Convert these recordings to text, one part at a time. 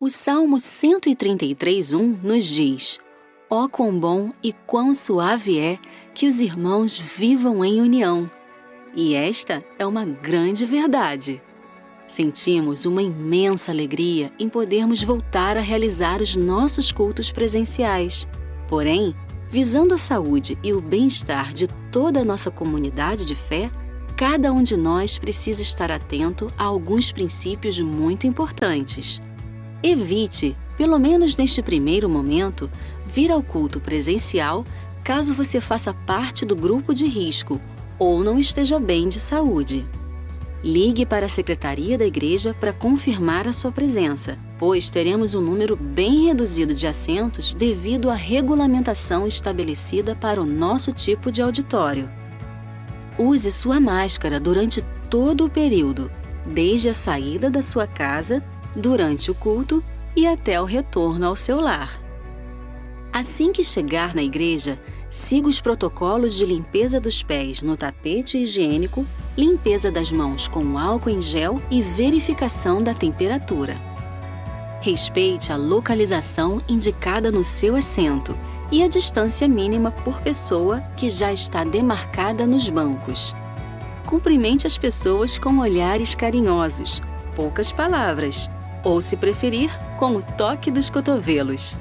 O Salmo 133:1 nos diz: Ó quão bom e quão suave é que os irmãos vivam em união. E esta é uma grande verdade. Sentimos uma imensa alegria em podermos voltar a realizar os nossos cultos presenciais. Porém, visando a saúde e o bem-estar de toda a nossa comunidade de fé, cada um de nós precisa estar atento a alguns princípios muito importantes. Evite, pelo menos neste primeiro momento, vir ao culto presencial caso você faça parte do grupo de risco ou não esteja bem de saúde. Ligue para a secretaria da igreja para confirmar a sua presença, pois teremos um número bem reduzido de assentos devido à regulamentação estabelecida para o nosso tipo de auditório. Use sua máscara durante todo o período, desde a saída da sua casa, durante o culto e até o retorno ao seu lar. Assim que chegar na igreja, siga os protocolos de limpeza dos pés no tapete higiênico, limpeza das mãos com álcool em gel e verificação da temperatura. Respeite a localização indicada no seu assento e a distância mínima por pessoa que já está demarcada nos bancos. Cumprimente as pessoas com olhares carinhosos, poucas palavras, ou, se preferir, com o toque dos cotovelos.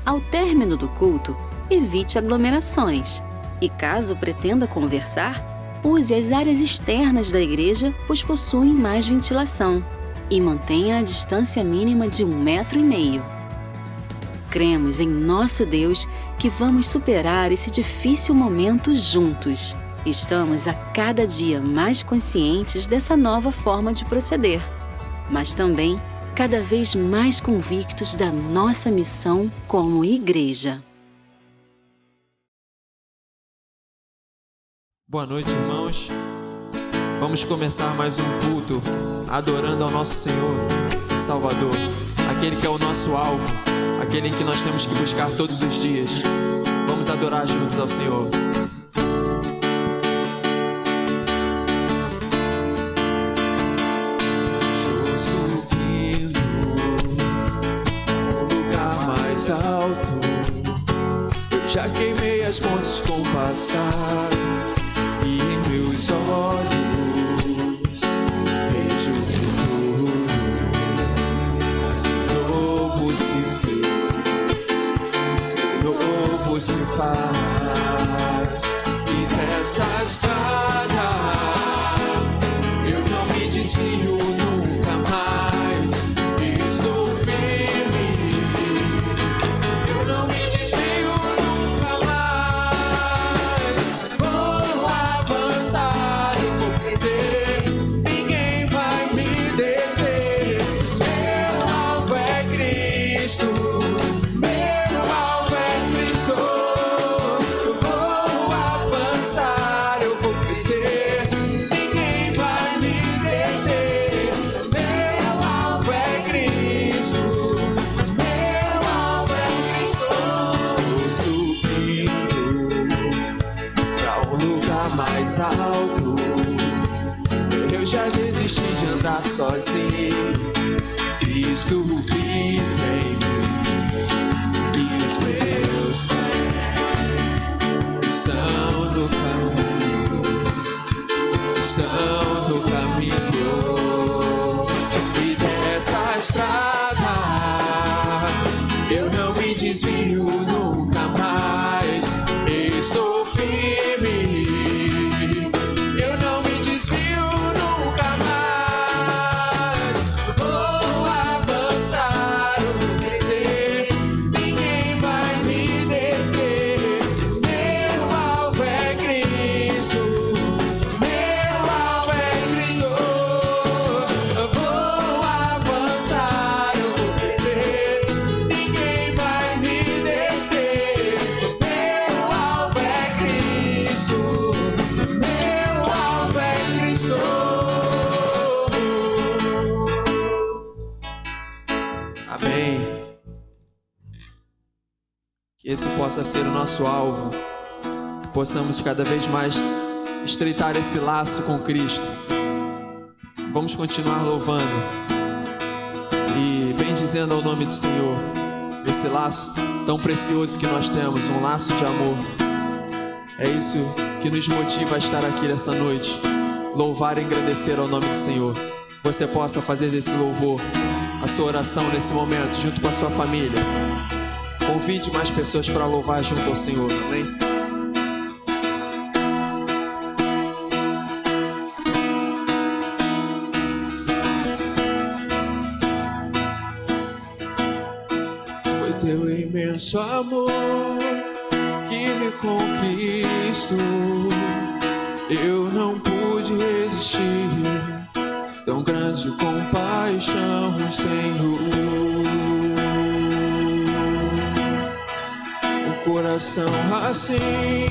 Ao término do culto, evite aglomerações e, caso pretenda conversar, use as áreas externas da igreja, pois possuem mais ventilação, e mantenha a distância mínima de 1,5 m. Cremos em nosso Deus que vamos superar esse difícil momento juntos. Estamos a cada dia mais conscientes dessa nova forma de proceder, mas também cada vez mais convictos da nossa missão como igreja. Boa noite, irmãos. Vamos começar mais um culto adorando ao nosso Senhor e Salvador, aquele que é o nosso alvo, aquele que nós temos que buscar todos os dias. Vamos adorar juntos ao Senhor. Alto, eu já queimei as pontes com o passado, e em meus olhos vejo o futuro. Novo se fez, novo se faz, e dessa estrada eu não me desvio nunca mais. Estou firme, alto. Eu já desisti de andar sozinho. Cristo vive em mim, e os meus pés estão no caminho, estão no caminho. E dessa estrada eu não me desvio nunca mais. Estou firme, eu não me desvio nunca mais. Vou avançar, eu vou crescer, ninguém vai me deter. Meu alvo é Cristo, meu alvo é Cristo. Eu vou avançar, eu vou crescer, ninguém vai me deter. Amém. Que esse possa ser o nosso alvo, que possamos cada vez mais estreitar esse laço com Cristo. Vamos continuar louvando e bendizendo ao nome do Senhor, esse laço tão precioso que nós temos, um laço de amor. É isso que nos motiva a estar aqui nessa noite, louvar e agradecer ao nome do Senhor. Você possa fazer desse louvor a sua oração nesse momento, junto com a sua família. Convide mais pessoas para louvar junto ao Senhor, amém? Foi teu imenso amor que me conquistou. Eu não pude resistir. Tão grande compaixão, Senhor. O coração assim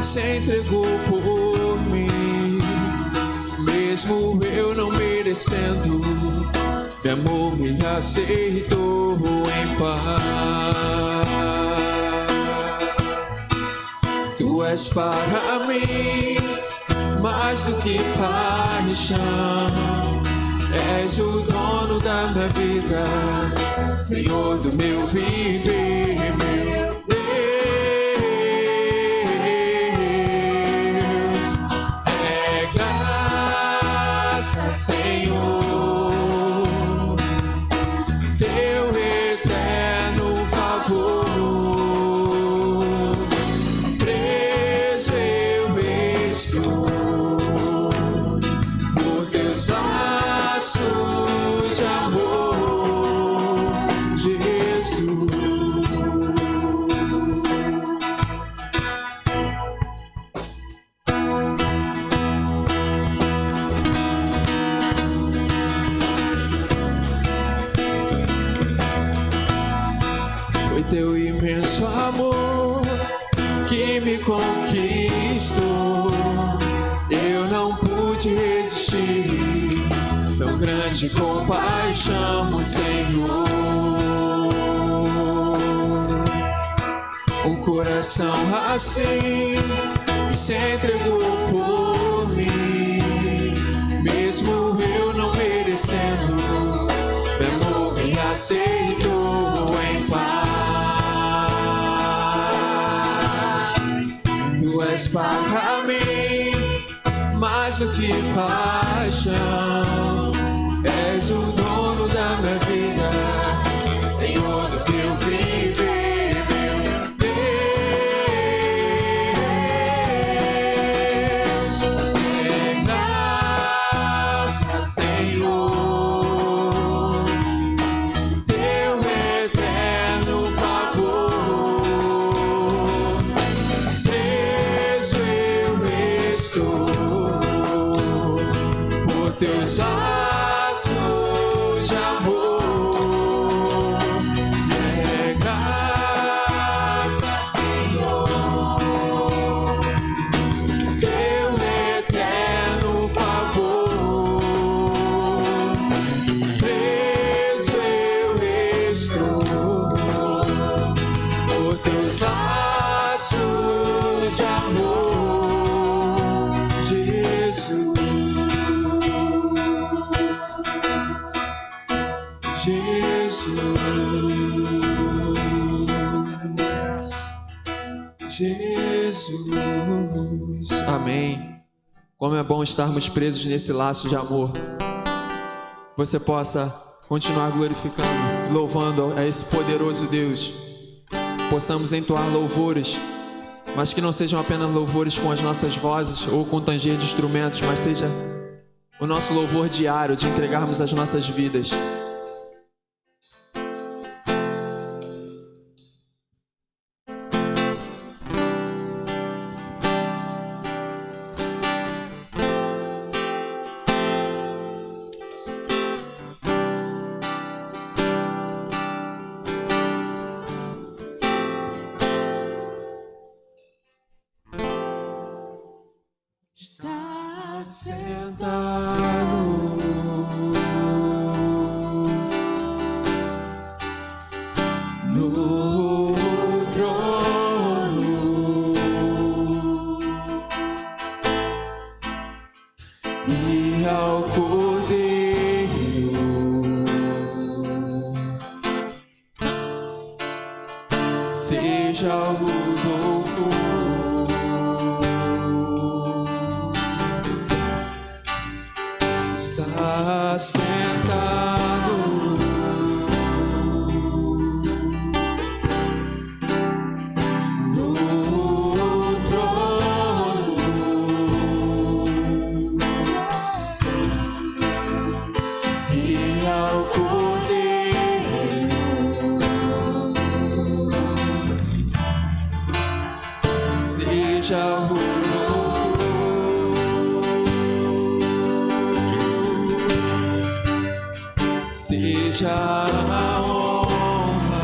se entregou por mim, mesmo eu não merecendo. Meu amor me aceitou em paz. Tu és para mim mais do que paixão, és o dono da minha vida, Senhor do meu viver, meu Deus. É graça, Senhor, teu eterno favor. Preso eu estou por teus laços de amor, Jesus. Foi teu imenso amor que me conquistou. Eu não pude resistir. Tão grande compaixão, Senhor. Um coração assim se entregou por mim, mesmo eu não merecendo. Meu amor me aceitou em paz. Tu és para mim mais do que paixão, és o dono da minha vida, Senhor do teu viver, meu Deus. É graça, Senhor, teu eterno favor. Preso eu estou por teus laços de amor. É graça, Senhor, teu eterno favor. Preso eu estou por teus laços de amor, Jesus. Jesus. Amém. Como é bom estarmos presos nesse laço de amor. Você possa continuar glorificando, louvando a esse poderoso Deus. Possamos entoar louvores, mas que não sejam apenas louvores com as nossas vozes ou com tanger de instrumentos, mas seja o nosso louvor diário de entregarmos as nossas vidas. Está sentado seja o louvor. Está sentado no trono e ao Cordeiro seja o seja a honra,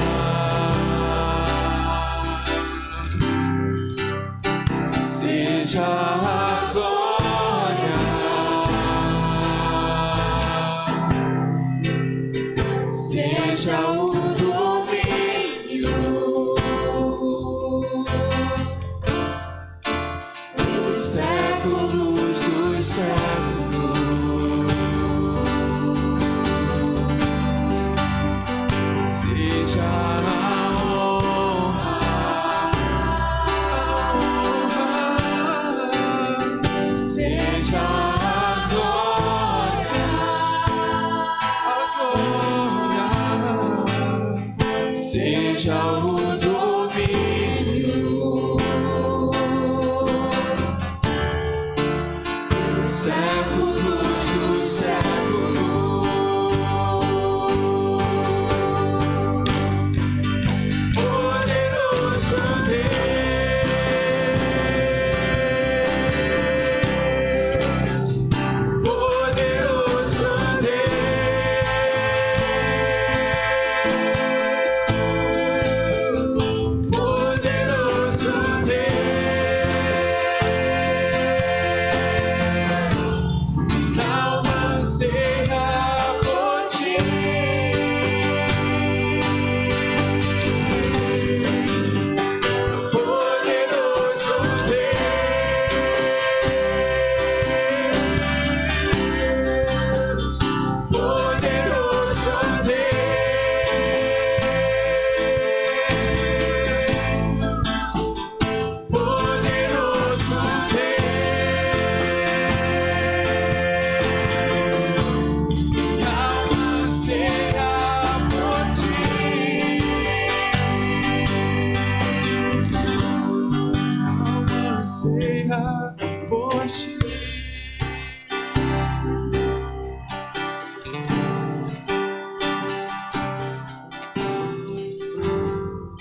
seja a glória, seja o domínio pelos séculos dos séculos. Seja a honra, seja a glória, seja o domínio pelos séculos dos séculos.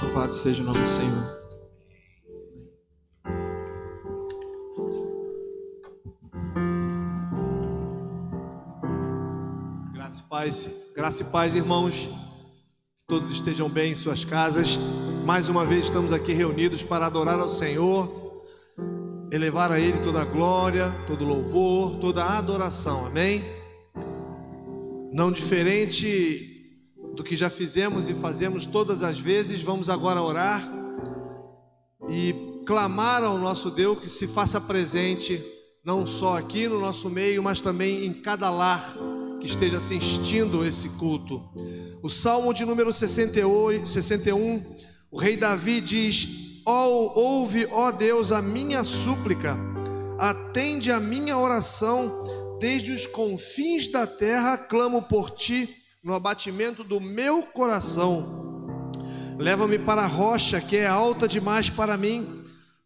Louvado seja o nome do Senhor. Graça e paz, irmãos. Que todos estejam bem em suas casas. Mais uma vez estamos aqui reunidos para adorar ao Senhor, elevar a Ele toda a glória, todo louvor, toda a adoração. Amém? Não diferente do que já fizemos e fazemos todas as vezes, vamos agora orar e clamar ao nosso Deus que se faça presente, não só aqui no nosso meio, mas também em cada lar que esteja assistindo esse culto. O Salmo de número 61, o rei Davi diz: ouve, ó Deus, a minha súplica, atende a minha oração, desde os confins da terra clamo por ti, no abatimento do meu coração. Leva-me para a rocha que é alta demais para mim,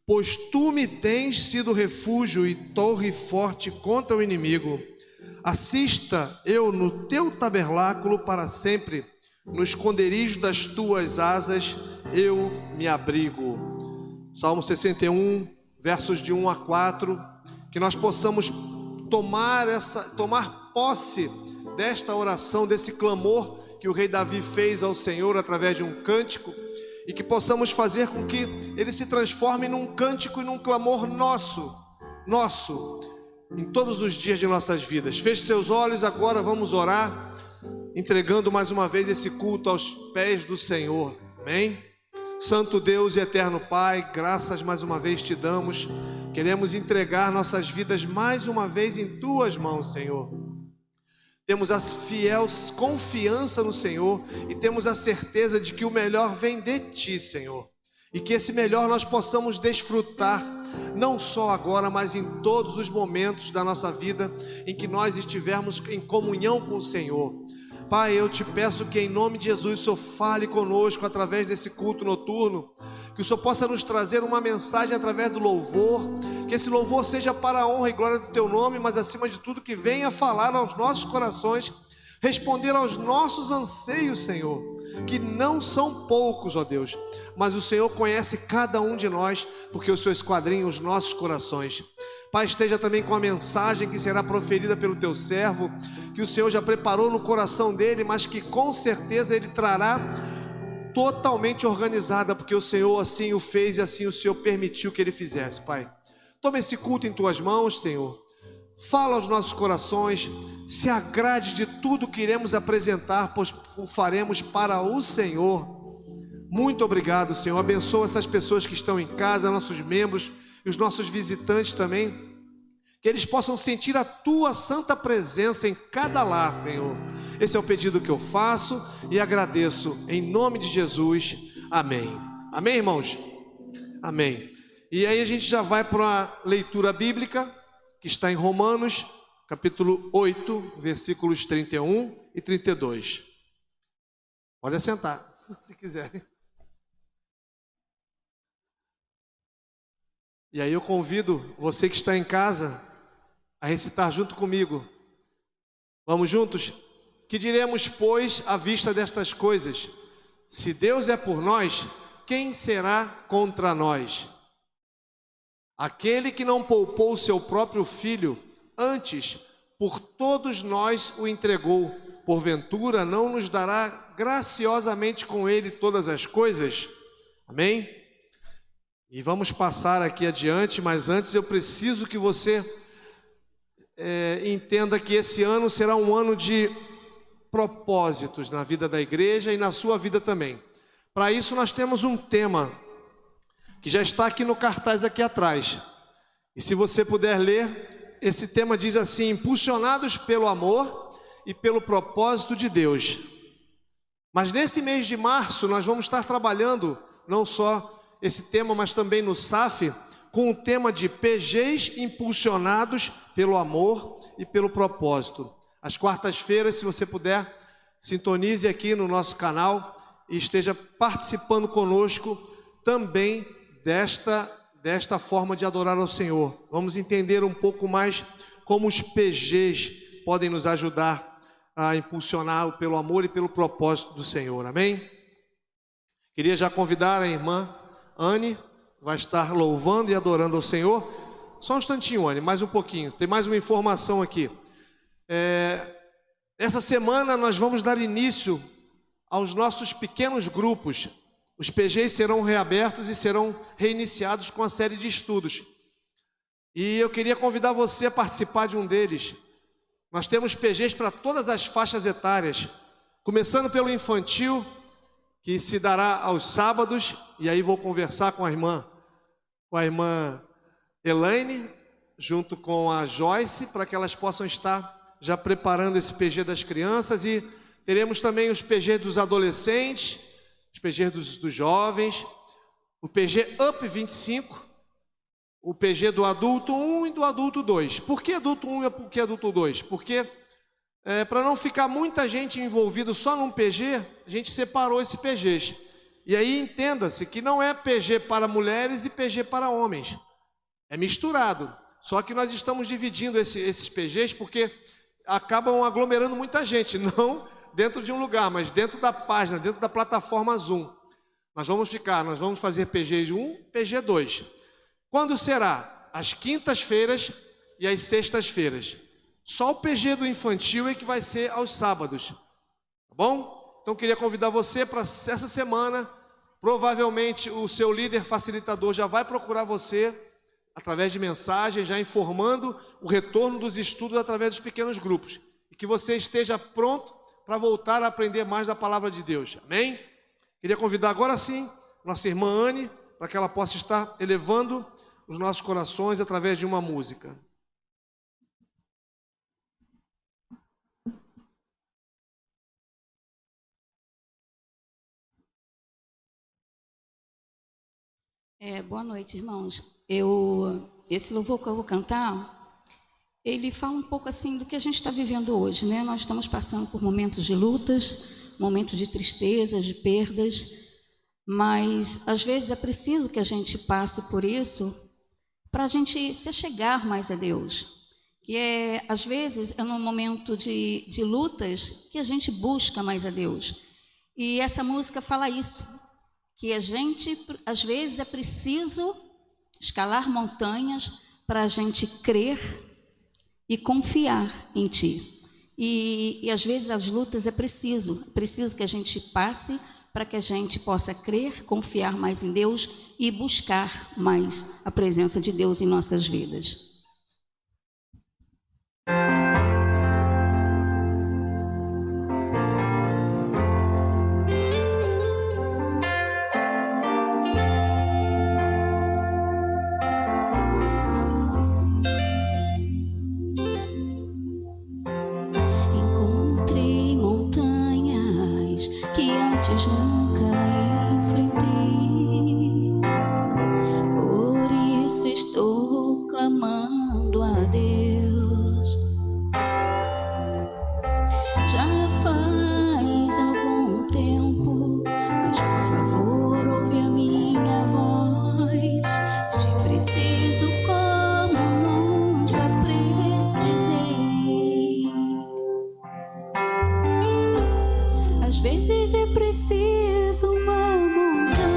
pois tu me tens sido refúgio e torre forte contra o inimigo. Assista eu no teu tabernáculo para sempre, no esconderijo das tuas asas eu me abrigo. Salmo 61, versos de 1 a 4, que nós possamos tomar posse desta oração, desse clamor que o rei Davi fez ao Senhor através de um cântico, e que possamos fazer com que ele se transforme num cântico e num clamor nosso, em todos os dias de nossas vidas. Feche seus olhos, agora vamos orar, entregando mais uma vez esse culto aos pés do Senhor. Amém? Santo Deus e eterno Pai, graças mais uma vez te damos. Queremos entregar nossas vidas mais uma vez em tuas mãos, Senhor. Temos a fiel confiança no Senhor e temos a certeza de que o melhor vem de ti, Senhor. e que esse melhor nós possamos desfrutar, não só agora, mas em todos os momentos da nossa vida em que nós estivermos em comunhão com o Senhor. Pai, eu te peço que em nome de Jesus o Senhor fale conosco através desse culto noturno, que o Senhor possa nos trazer uma mensagem através do louvor, que esse louvor seja para a honra e glória do Teu nome, mas acima de tudo que venha falar aos nossos corações, responder aos nossos anseios, Senhor, que não são poucos, ó Deus, mas o Senhor conhece cada um de nós, porque o Senhor esquadrinha os nossos corações. Pai, esteja também com a mensagem que será proferida pelo Teu servo, que o Senhor já preparou no coração dele, mas que com certeza ele trará totalmente organizada, porque o Senhor assim o fez e assim o Senhor permitiu que ele fizesse. Pai, toma esse culto em Tuas mãos, Senhor, fala aos nossos corações, se agrade de tudo que iremos apresentar, pois o faremos para o Senhor. Muito obrigado, Senhor. Abençoa essas pessoas que estão em casa, nossos membros e os nossos visitantes também, que eles possam sentir a Tua santa presença em cada lar, Senhor. Esse é o pedido que eu faço e agradeço em nome de Jesus. Amém. Amém, irmãos? Amém. E aí a gente já vai para a leitura bíblica, que está em Romanos, capítulo 8, versículos 31 e 32. Pode assentar, se quiserem. E aí eu convido você que está em casa a recitar junto comigo. Vamos juntos? Que diremos, pois, à vista destas coisas? Se Deus é por nós, quem será contra nós? Aquele que não poupou o seu próprio filho, antes por todos nós o entregou, porventura não nos dará graciosamente com ele todas as coisas? Amém? E vamos passar aqui adiante, mas antes eu preciso que você entenda que esse ano será um ano de propósitos na vida da igreja e na sua vida também. Para isso nós temos um tema que já está aqui no cartaz aqui atrás. E se você puder ler, esse tema diz assim: impulsionados pelo amor e pelo propósito de Deus. Mas nesse mês de março nós vamos estar trabalhando não só esse tema, mas também no SAF, com o tema de PGs impulsionados pelo amor e pelo propósito. Às quartas-feiras, se você puder, sintonize aqui no nosso canal e esteja participando conosco também desta forma de adorar ao Senhor. Vamos entender um pouco mais como os PGs podem nos ajudar a impulsionar pelo amor e pelo propósito do Senhor. Amém? Queria já convidar a irmã Anne, vai estar louvando e adorando ao Senhor. Só um instantinho, Anne, mais um pouquinho. Tem mais uma informação aqui. Essa semana nós vamos dar início aos nossos pequenos grupos. Os PGs serão reabertos e serão reiniciados com a série de estudos. E eu queria convidar você a participar de um deles. Nós temos PGs para todas as faixas etárias, começando pelo infantil, que se dará aos sábados, e aí vou conversar com a irmã Elaine, junto com a Joyce, para que elas possam estar já preparando esse PG das crianças, e teremos também os PG dos adolescentes, os PG dos jovens, o PG Up 25, o PG do adulto 1 e do adulto 2. Por que adulto 1 e por que adulto 2? Porque para não ficar muita gente envolvida só num PG, a gente separou esses PGs. E aí entenda-se que não é PG para mulheres e PG para homens. É misturado. Só que nós estamos dividindo esses PGs porque acabam aglomerando muita gente, não dentro de um lugar, mas dentro da página, dentro da plataforma Zoom. Nós vamos fazer PG 1, PG 2. Quando será? Às quintas-feiras e às sextas-feiras. Só o PG do infantil é que vai ser aos sábados. Tá bom? Então queria convidar você para essa semana. Provavelmente o seu líder facilitador já vai procurar você através de mensagem, já informando o retorno dos estudos através dos pequenos grupos. E que você esteja pronto para voltar a aprender mais da palavra de Deus. Amém? Queria convidar agora sim nossa irmã Anne, para que ela possa estar elevando os nossos corações através de uma música. Boa noite, irmãos. Esse louvor que eu vou cantar, ele fala um pouco assim do que a gente está vivendo hoje, né? Nós estamos passando por momentos de lutas, momentos de tristezas, de perdas, mas às vezes é preciso que a gente passe por isso para a gente se achegar mais a Deus. Que às vezes é num momento de lutas que a gente busca mais a Deus. E essa música fala isso, que a gente, às vezes, é preciso escalar montanhas para a gente crer e confiar em Ti. E às vezes, as lutas é preciso que a gente passe para que a gente possa crer, confiar mais em Deus e buscar mais a presença de Deus em nossas vidas. Encontrei montanhas que antes nunca enfrentei, por isso estou clamando a Deus. Já faz algum tempo, mas por favor ouve a minha voz. Te preciso como nunca precisei. Às vezes é preciso uma montanha,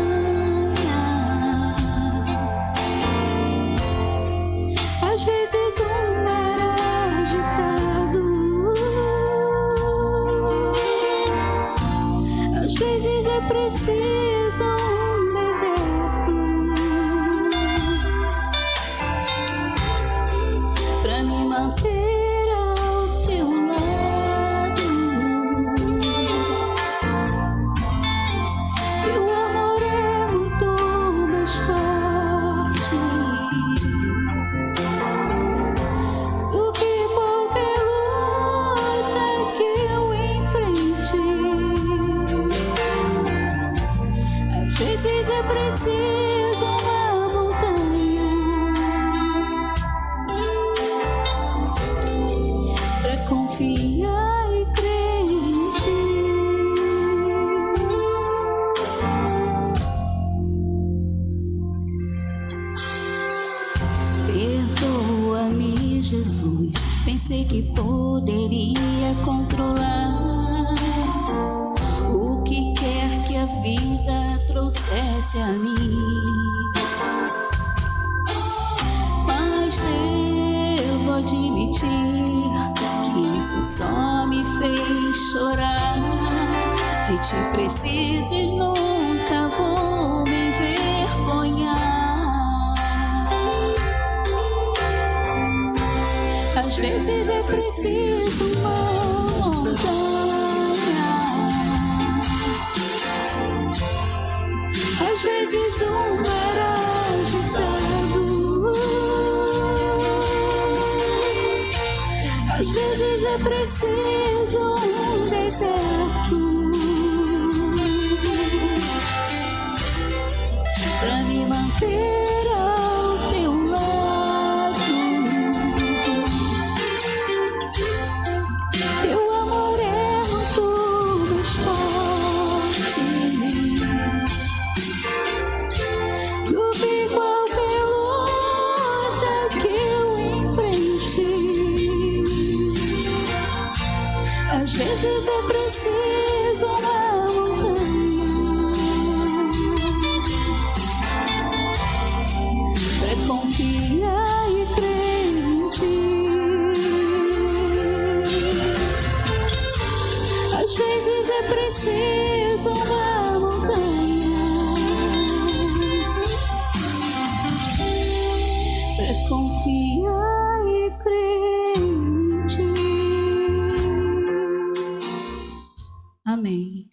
às vezes um mar agitado, às vezes é preciso um deserto para me manter ao teu lado. Teu amor é muito mais forte do que qualquer luta que eu enfrente. Às vezes é preciso uma montanha para confiar e crer em Ti. Perdoa-me, Jesus, pensei que poderia controlar o que quer que a vida trouxesse a mim, mas devo admitir que isso só me fez chorar. De Ti preciso e nunca vou me envergonhar. Às vezes é preciso uma montanha, às vezes um mar agitado, às vezes é preciso um deserto para me manter ao teu lado. Teu amor é muito mais forte do que qualquer luta que eu enfrente. Às vezes é preciso uma montanha para confiar e crer em Ti. Às vezes é preciso uma montanha para confiar e crer em Ti. Amém.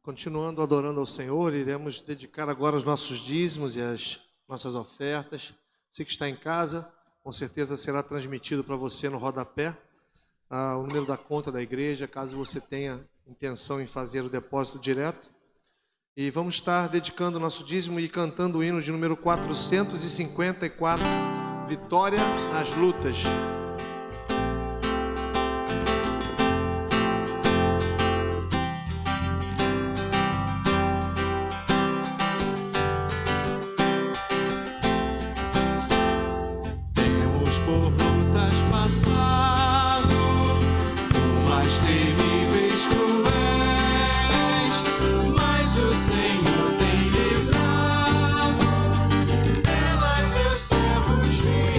Continuando adorando ao Senhor, iremos dedicar agora os nossos dízimos e as nossas ofertas. Você que está em casa, com certeza será transmitido para você no rodapé o número da conta da igreja, caso você tenha intenção em fazer o depósito direto. E vamos estar dedicando o nosso dízimo e cantando o hino de número 454, Vitória nas Lutas. Temos por lutas passado, mais terríveis, cruéis, mas o Senhor tem livrado delas seus servos fiéis.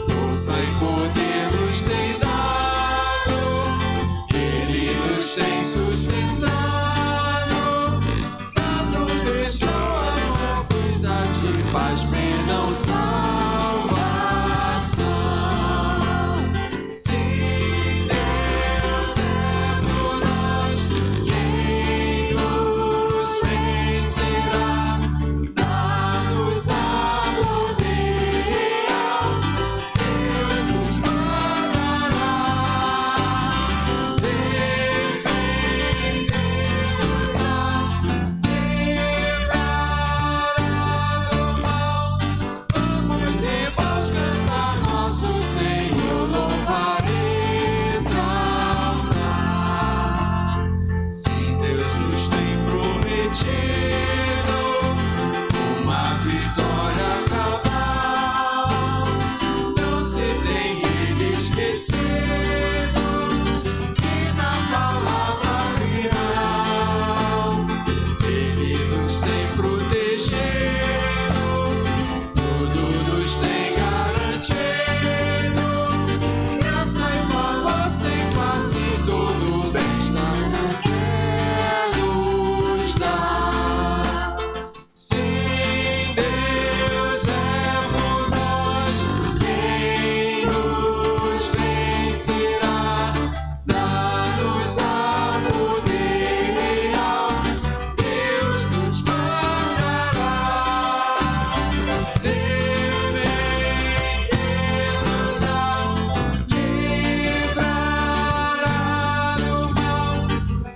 Força e poder nos tem dado, Ele nos tem sustentado, dando-nos sua profundidade, paz, perdão, salvação. Sim, Deus é por nós, quem nos vencerá? Dá-nos a poder real, Deus nos guardará, defender-nos-á, livrará do mal. Vamos, irmãos, cantar nosso Senhor, louvar e exaltar. Sim, Deus nos tem prometido uma vitória cabal. Não se tem Ele esquecido que na palavra final Ele nos tem protegido, tudo nos tem garantido. Graça e favor sem passe, todo bem está no quer nos dar. Sim, Deus é por nós, quem nos vencerá? Dá-nos a poder real, Deus nos guardará, defender-nos-á, livrará do mal.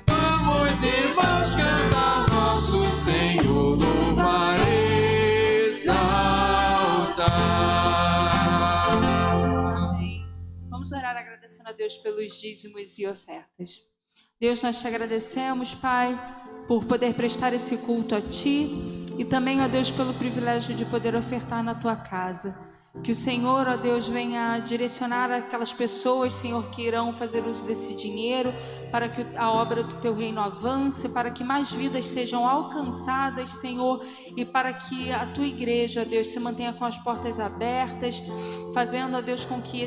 Vamos, irmãos, cantar nosso Senhor, louvar e exaltar. Amém. Vamos orar agradecendo a Deus pelos dízimos e ofertas. Deus, nós te agradecemos, Pai, por poder prestar esse culto a Ti e também, ó Deus, pelo privilégio de poder ofertar na Tua casa. Que o Senhor, ó Deus, venha direcionar aquelas pessoas, Senhor, que irão fazer uso desse dinheiro para que a obra do Teu reino avance, para que mais vidas sejam alcançadas, Senhor, e para que a Tua igreja, ó Deus, se mantenha com as portas abertas, fazendo, ó Deus, com que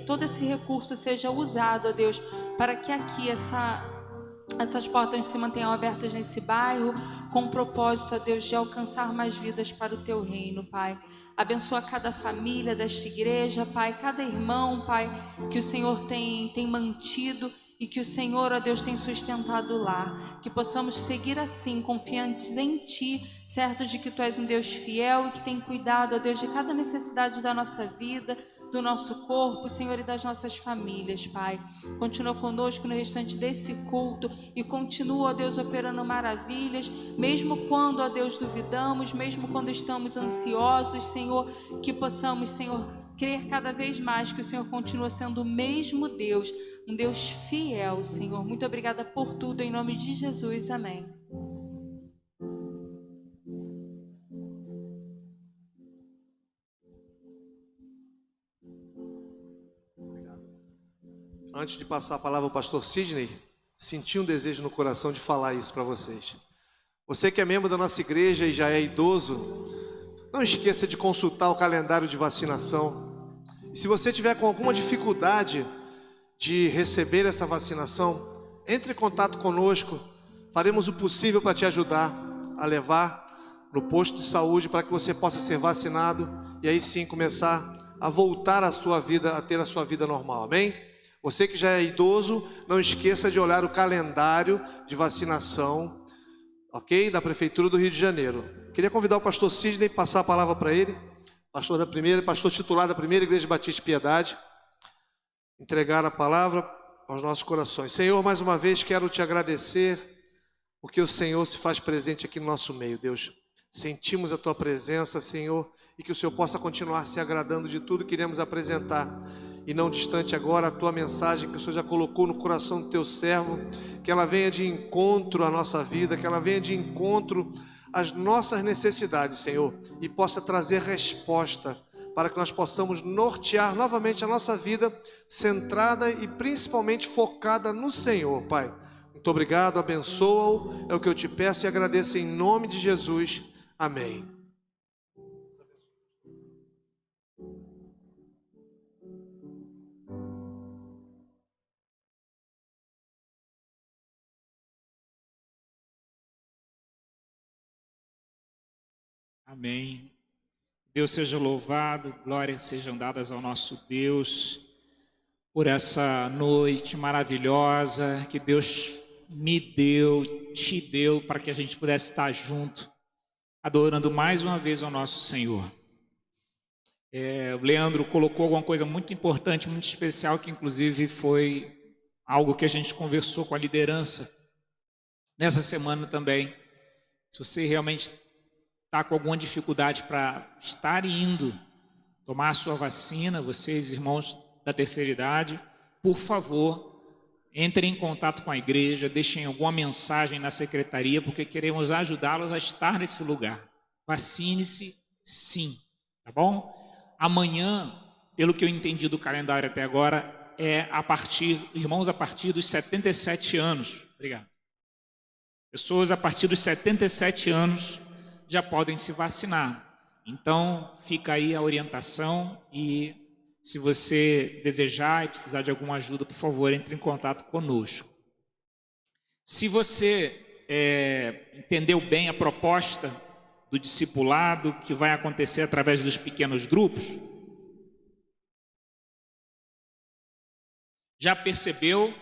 todo esse recurso seja usado, ó Deus, para que aqui essas portas se mantenham abertas nesse bairro, com o propósito, ó Deus, de alcançar mais vidas para o Teu reino, Pai. Abençoa cada família desta igreja, Pai, cada irmão, Pai, que o Senhor tem mantido e que o Senhor, ó Deus, tem sustentado lá. Que possamos seguir assim, confiantes em Ti, certos de que Tu és um Deus fiel e que tem cuidado, ó Deus, de cada necessidade da nossa vida, do nosso corpo, Senhor, e das nossas famílias, Pai. Continua conosco no restante desse culto e continua, ó Deus, operando maravilhas, mesmo quando, ó Deus, duvidamos, mesmo quando estamos ansiosos, Senhor, que possamos, Senhor, crer cada vez mais que o Senhor continua sendo o mesmo Deus, um Deus fiel, Senhor. Muito obrigada por tudo, em nome de Jesus, amém. Antes de passar a palavra ao pastor Sidney, senti um desejo no coração de falar isso para vocês. Você que é membro da nossa igreja e já é idoso, não esqueça de consultar o calendário de vacinação. E se você tiver com alguma dificuldade de receber essa vacinação, entre em contato conosco, faremos o possível para te ajudar a levar no posto de saúde para que você possa ser vacinado e aí sim começar a voltar a sua vida, a ter a sua vida normal, amém? Você que já é idoso, não esqueça de olhar o calendário de vacinação, ok? Da Prefeitura do Rio de Janeiro. Queria convidar o pastor Sidney, passar a palavra para ele, pastor titular da primeira Igreja Batista Piedade. entregar a palavra aos nossos corações. Senhor, mais uma vez quero te agradecer, porque o Senhor se faz presente aqui no nosso meio, Deus. Sentimos a tua presença, Senhor, e que o Senhor possa continuar se agradando de tudo que iremos apresentar. E não distante agora a tua mensagem que o Senhor já colocou no coração do teu servo, que ela venha de encontro à nossa vida, que ela venha de encontro às nossas necessidades, Senhor, e possa trazer resposta para que nós possamos nortear novamente a nossa vida centrada e principalmente focada no Senhor, Pai. Muito obrigado, abençoa-o, é o que eu te peço e agradeço em nome de Jesus. Amém. Amém. Deus seja louvado, glórias sejam dadas ao nosso Deus por essa noite maravilhosa que Deus me deu, te deu, para que a gente pudesse estar junto, adorando mais uma vez ao nosso Senhor. O Leandro colocou alguma coisa muito importante, muito especial, que inclusive foi algo que a gente conversou com a liderança nessa semana também. Se você realmente está com alguma dificuldade para estar indo tomar a sua vacina, vocês, irmãos da terceira idade, por favor, entrem em contato com a igreja, deixem alguma mensagem na secretaria, porque queremos ajudá-los a estar nesse lugar. Vacine-se, sim, tá bom? Amanhã, pelo que eu entendi do calendário até agora, irmãos a partir dos 77 anos. Obrigado. Pessoas a partir dos 77 anos já podem se vacinar. Então, fica aí a orientação e se você desejar e precisar de alguma ajuda, por favor, entre em contato conosco. Se você entendeu bem a proposta do discipulado que vai acontecer através dos pequenos grupos, já percebeu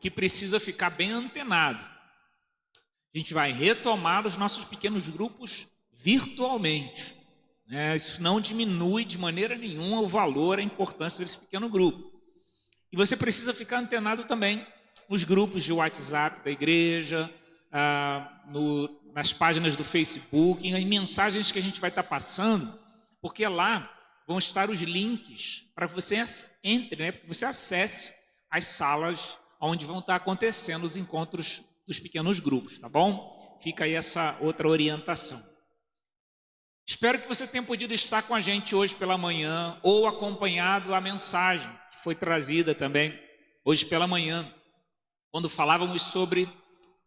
que precisa ficar bem antenado. A gente vai retomar os nossos pequenos grupos virtualmente. Isso não diminui de maneira nenhuma o valor, a importância desse pequeno grupo. E você precisa ficar antenado também nos grupos de WhatsApp da igreja, nas páginas do Facebook, em mensagens que a gente vai estar passando, porque lá vão estar os links para que você entre, para que você acesse as salas onde vão estar acontecendo os encontros dos pequenos grupos, tá bom? Fica aí essa outra orientação. Espero que você tenha podido estar com a gente hoje pela manhã ou acompanhado a mensagem que foi trazida também hoje pela manhã, quando falávamos sobre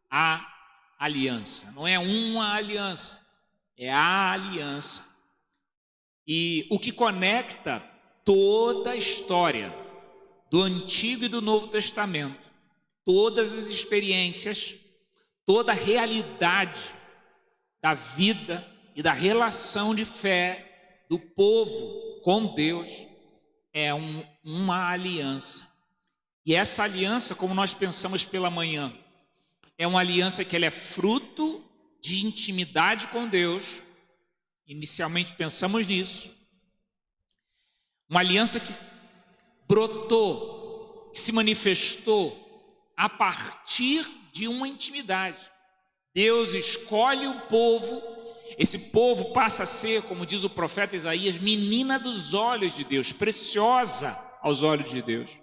a aliança. Não é uma aliança, é a aliança. E o que conecta toda a história do Antigo e do Novo Testamento, todas as experiências, toda a realidade da vida e da relação de fé do povo com Deus é uma aliança. E essa aliança, como nós pensamos pela manhã, é uma aliança que ela é fruto de intimidade com Deus. Inicialmente pensamos nisso. Uma aliança que brotou, que se manifestou a partir de uma intimidade. Deus escolhe o povo. Esse povo passa a ser, como diz o profeta Isaías, menina dos olhos de Deus, preciosa aos olhos de Deus.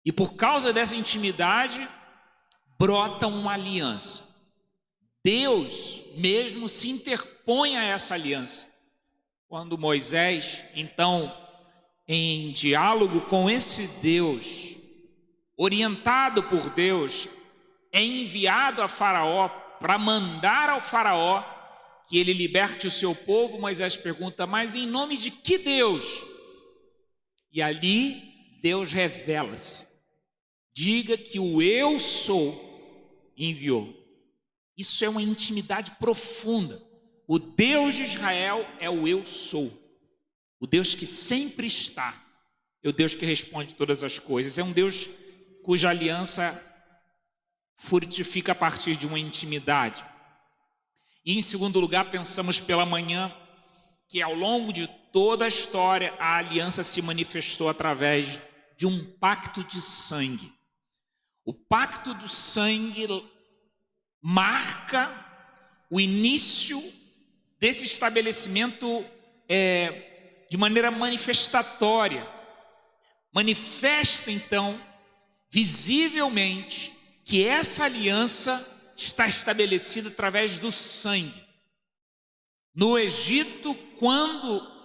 E por causa dessa intimidade, brota uma aliança. Deus mesmo se interpõe a essa aliança. Quando Moisés, então, em diálogo com esse Deus, orientado por Deus, é enviado a Faraó para mandar ao Faraó que ele liberte o seu povo. Moisés pergunta, mas em nome de que Deus? E ali Deus revela-se. Diga que o eu sou enviou. Isso é uma intimidade profunda. O Deus de Israel é o eu sou. O Deus que sempre está. É o Deus que responde todas as coisas. É um Deus cuja aliança frutifica a partir de uma intimidade. E em segundo lugar, pensamos pela manhã que ao longo de toda a história a aliança se manifestou através de um pacto de sangue. O pacto do sangue marca o início desse estabelecimento de maneira manifestatória. Manifesta, então, visivelmente, que essa aliança está estabelecida através do sangue. No Egito, quando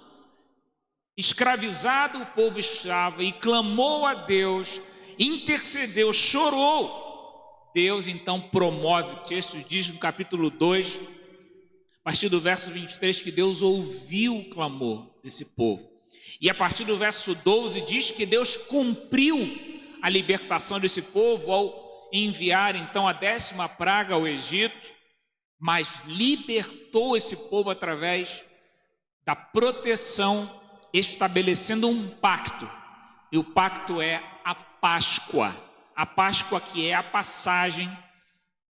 escravizado o povo estava e clamou a Deus, intercedeu, chorou, Deus então promove, o texto diz no capítulo 2, a partir do verso 23, que Deus ouviu o clamor desse povo. E a partir do verso 12 diz que Deus cumpriu a libertação desse povo ao enviar então a 10ª praga ao Egito, mas libertou esse povo através da proteção, estabelecendo um pacto. E o pacto é a Páscoa. A Páscoa, que é a passagem,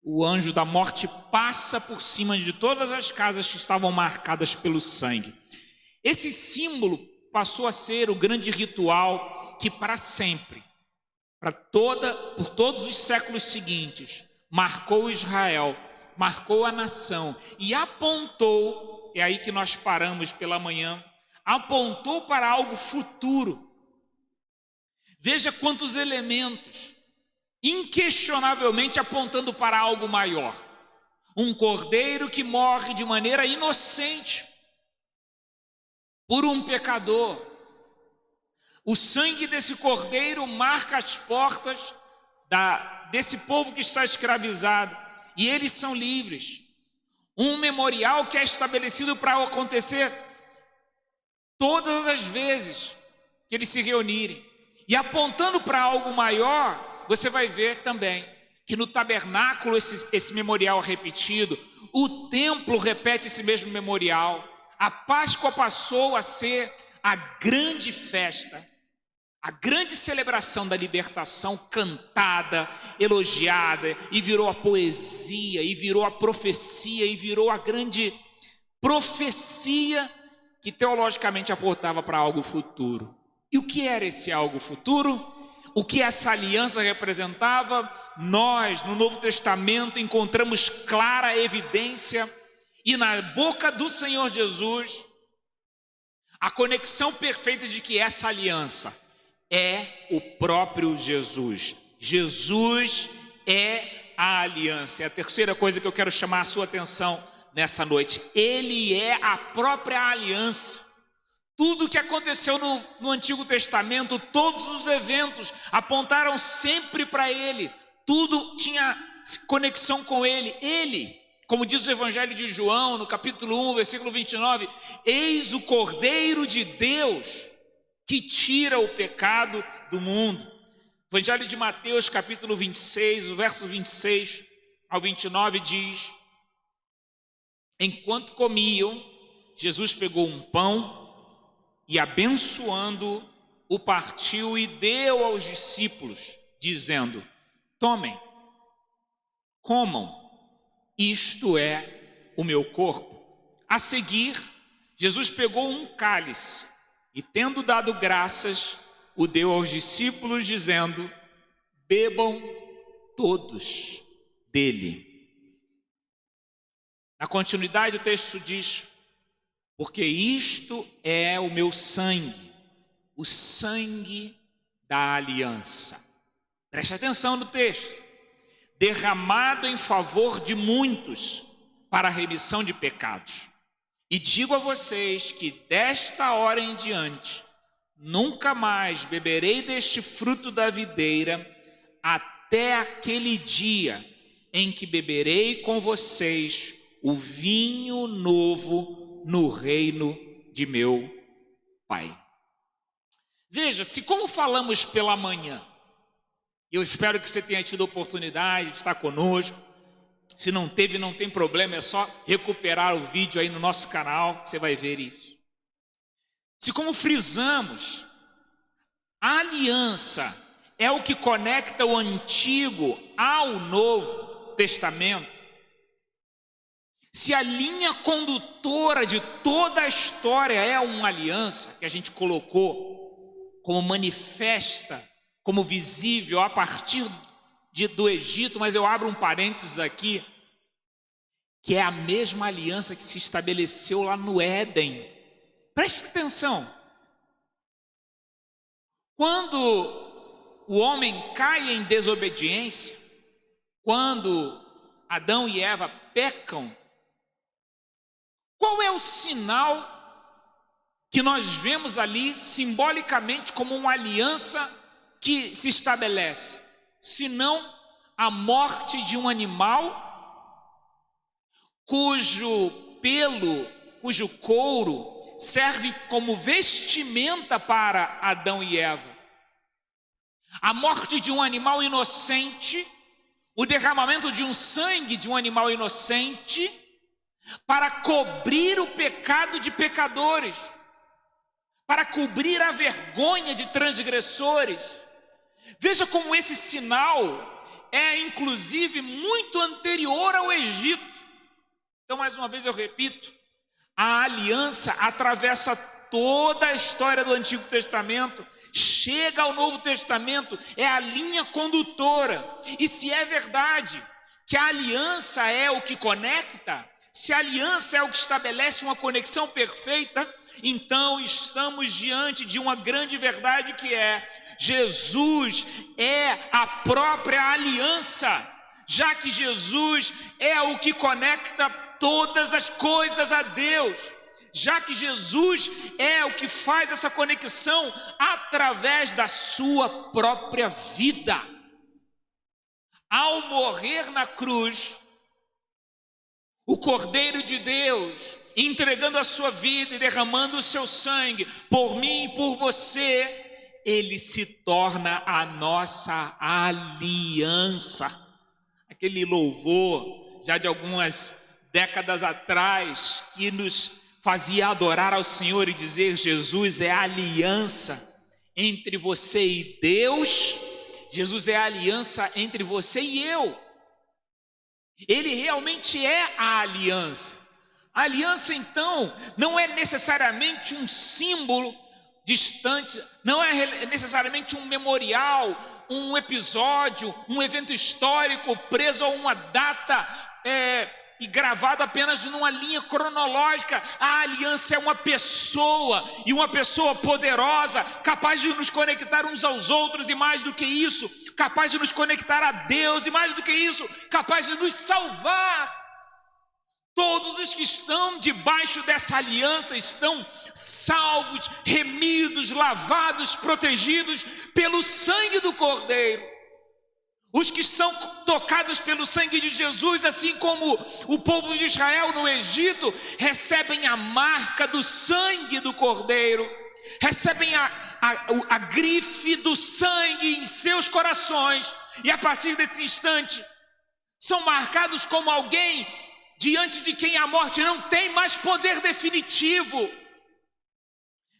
o anjo da morte passa por cima de todas as casas que estavam marcadas pelo sangue. Esse símbolo passou a ser o grande ritual que para sempre, por todos os séculos seguintes, marcou Israel, marcou a nação e apontou, é aí que nós paramos pela manhã, apontou para algo futuro. Veja quantos elementos, inquestionavelmente apontando para algo maior. Um cordeiro que morre de maneira inocente por um pecador. O sangue desse cordeiro marca as portas desse povo que está escravizado, e eles são livres. Um memorial que é estabelecido para acontecer todas as vezes que eles se reunirem. E apontando para algo maior, você vai ver também que no tabernáculo esse memorial é repetido, o templo repete esse mesmo memorial. A Páscoa passou a ser a grande festa, a grande celebração da libertação cantada, elogiada, e virou a poesia, e virou a profecia, e virou a grande profecia que teologicamente apontava para algo futuro. E o que era esse algo futuro? O que essa aliança representava? Nós, no Novo Testamento, encontramos clara evidência, e na boca do Senhor Jesus, a conexão perfeita de que essa aliança é o próprio Jesus. Jesus é a aliança. É a terceira coisa que eu quero chamar a sua atenção nessa noite. Ele é a própria aliança. Tudo o que aconteceu no Antigo Testamento, todos os eventos apontaram sempre para Ele. Tudo tinha conexão com Ele. Ele, como diz o Evangelho de João, no capítulo 1, versículo 29, eis o Cordeiro de Deus que tira o pecado do mundo. Evangelho de Mateus, capítulo 26, o verso 26 ao 29 diz: enquanto comiam, Jesus pegou um pão e, abençoando, o partiu e deu aos discípulos, dizendo: tomem, comam, isto é o meu corpo. A seguir, Jesus pegou um cálice e, tendo dado graças, o deu aos discípulos, dizendo: bebam todos dele. Na continuidade, o texto diz: porque isto é o meu sangue, o sangue da aliança. Preste atenção no texto. Derramado em favor de muitos para a remissão de pecados. E digo a vocês que desta hora em diante nunca mais beberei deste fruto da videira até aquele dia em que beberei com vocês o vinho novo no reino de meu Pai. Veja, se como falamos pela manhã, eu espero que você tenha tido a oportunidade de estar conosco. Se não teve, não tem problema, é só recuperar o vídeo aí no nosso canal, você vai ver isso. Se como frisamos, a aliança é o que conecta o Antigo ao Novo Testamento. Se a linha condutora de toda a história é uma aliança que a gente colocou como manifesta como visível a partir do Egito, mas eu abro um parênteses aqui, que é a mesma aliança que se estabeleceu lá no Éden. Preste atenção. Quando o homem cai em desobediência, quando Adão e Eva pecam, qual é o sinal que nós vemos ali simbolicamente como uma aliança que se estabelece? Senão a morte de um animal cujo pelo, cujo couro serve como vestimenta para Adão e Eva. A morte de um animal inocente, o derramamento de um sangue de um animal inocente, para cobrir o pecado de pecadores, para cobrir a vergonha de transgressores. Veja como esse sinal é, inclusive, muito anterior ao Egito. Então, mais uma vez eu repito, a aliança atravessa toda a história do Antigo Testamento, chega ao Novo Testamento, é a linha condutora. E se é verdade que a aliança é o que conecta, se a aliança é o que estabelece uma conexão perfeita, então estamos diante de uma grande verdade, que é: Jesus é a própria aliança, já que Jesus é o que conecta todas as coisas a Deus, já que Jesus é o que faz essa conexão através da sua própria vida. Ao morrer na cruz, o Cordeiro de Deus, entregando a sua vida e derramando o seu sangue por mim e por você, ele se torna a nossa aliança. Aquele louvor já de algumas décadas atrás, que nos fazia adorar ao Senhor e dizer: Jesus é a aliança entre você e Deus, Jesus é a aliança entre você e eu. Ele realmente é a aliança. A aliança, então, não é necessariamente um símbolo distante, não é necessariamente um memorial, um episódio, um evento histórico preso a uma data e gravado apenas numa linha cronológica. A aliança é uma pessoa, e uma pessoa poderosa, capaz de nos conectar uns aos outros, e mais do que isso, capaz de nos conectar a Deus, e mais do que isso, capaz de nos salvar. Todos os que estão debaixo dessa aliança estão salvos, remidos, lavados, protegidos pelo sangue do Cordeiro. Os que são tocados pelo sangue de Jesus, assim como o povo de Israel no Egito, recebem a marca do sangue do Cordeiro, recebem a grife do sangue em seus corações, e a partir desse instante são marcados como alguém diante de quem a morte não tem mais poder definitivo.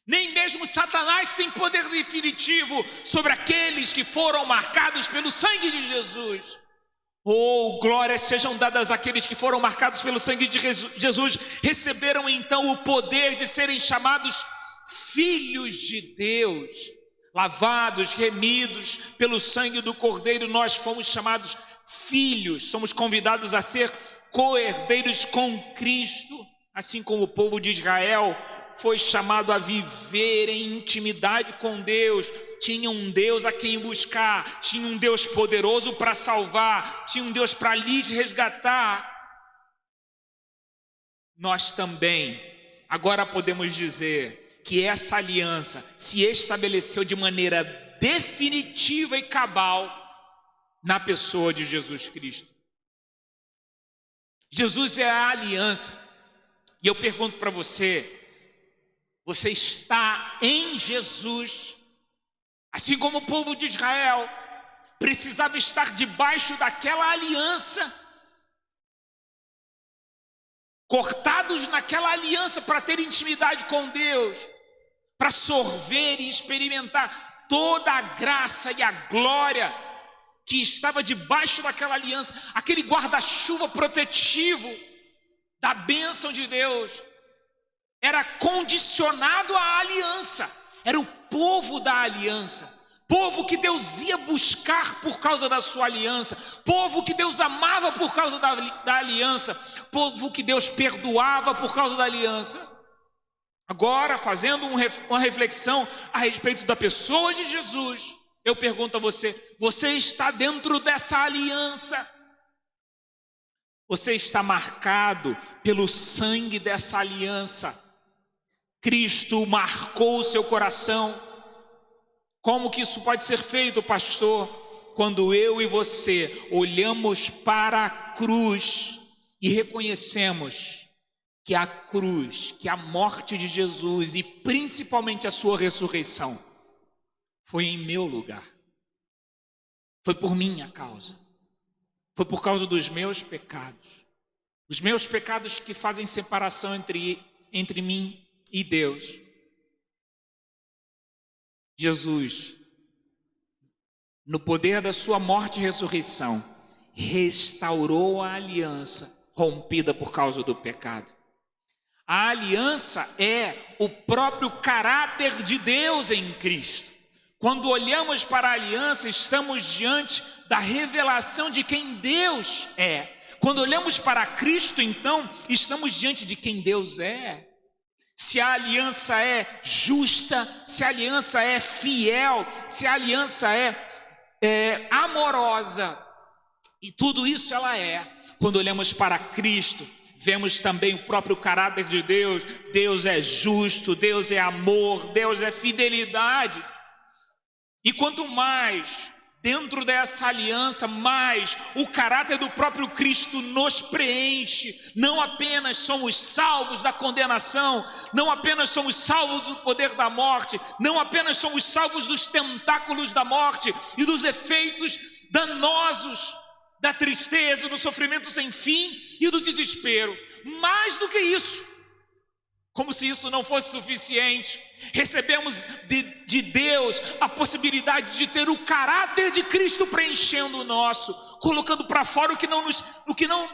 Nem mesmo Satanás tem poder definitivo sobre aqueles que foram marcados pelo sangue de Jesus. Oh, glórias sejam dadas àqueles que foram marcados pelo sangue de Jesus. Receberam então o poder de serem chamados filhos de Deus. Lavados, remidos pelo sangue do Cordeiro, nós fomos chamados filhos. Somos convidados a ser co-herdeiros com Cristo. Assim como o povo de Israel foi chamado a viver em intimidade com Deus, tinha um Deus a quem buscar, tinha um Deus poderoso para salvar, tinha um Deus para lhes resgatar. Nós também agora podemos dizer que essa aliança se estabeleceu de maneira definitiva e cabal na pessoa de Jesus Cristo. Jesus é a aliança. E eu pergunto para você, você está em Jesus? Assim como o povo de Israel precisava estar debaixo daquela aliança, cortados naquela aliança para ter intimidade com Deus, para sorver e experimentar toda a graça e a glória que estava debaixo daquela aliança, aquele guarda-chuva protetivo da bênção de Deus, era condicionado à aliança, era o povo da aliança. povo que Deus ia buscar por causa da sua aliança, povo que Deus amava por causa da aliança, povo que Deus perdoava por causa da aliança. Agora, fazendo uma reflexão a respeito da pessoa de Jesus, eu pergunto a você: você está dentro dessa aliança? Você está marcado pelo sangue dessa aliança? Cristo marcou o seu coração. Como que isso pode ser feito, pastor? Quando eu e você olhamos para a cruz e reconhecemos que a cruz, que a morte de Jesus e principalmente a sua ressurreição foi em meu lugar, foi por minha causa, foi por causa dos meus pecados, os meus pecados que fazem separação entre mim e Deus. Jesus, no poder da sua morte e ressurreição, restaurou a aliança rompida por causa do pecado. A aliança é o próprio caráter de Deus em Cristo. Quando olhamos para a aliança, estamos diante da revelação de quem Deus é. Quando olhamos para Cristo, então, estamos diante de quem Deus é. Se a aliança é justa, se a aliança é fiel, se a aliança é amorosa, e tudo isso ela é. Quando olhamos para Cristo, vemos também o próprio caráter de Deus. Deus é justo, Deus é amor, Deus é fidelidade. E quanto mais dentro dessa aliança, mais o caráter do próprio Cristo nos preenche. Não apenas somos salvos da condenação, não apenas somos salvos do poder da morte, não apenas somos salvos dos tentáculos da morte e dos efeitos danosos da tristeza, do sofrimento sem fim e do desespero. Mais do que isso, como se isso não fosse suficiente, recebemos de Deus a possibilidade de ter o caráter de Cristo preenchendo o nosso, colocando para fora o que não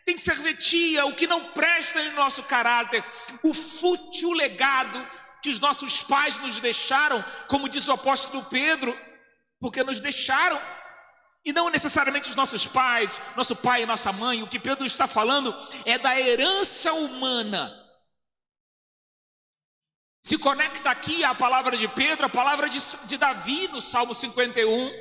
tem serventia, o que não presta em nosso caráter, o fútil legado que os nossos pais nos deixaram, como diz o apóstolo Pedro, porque nos deixaram. E não necessariamente os nossos pais, nosso pai e nossa mãe. O que Pedro está falando é da herança humana. Se conecta aqui a palavra de Pedro, a palavra de Davi no Salmo 51.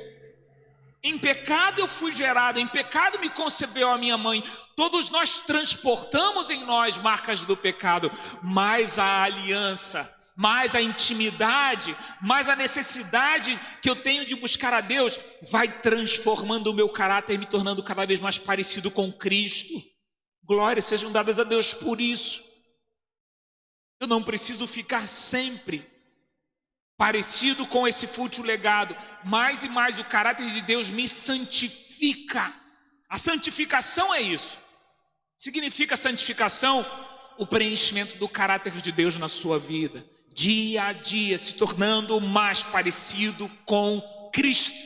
Em pecado eu fui gerado, em pecado me concebeu a minha mãe. Todos nós transportamos em nós marcas do pecado, mas a aliança, mais a intimidade, mais a necessidade que eu tenho de buscar a Deus, vai transformando o meu caráter, me tornando cada vez mais parecido com Cristo. Glórias sejam dadas a Deus por isso. Eu não preciso ficar sempre parecido com esse fútil legado. Mais e mais o caráter de Deus me santifica. A santificação é isso. Significa santificação, o preenchimento do caráter de Deus na sua vida. Dia a dia, se tornando mais parecido com Cristo.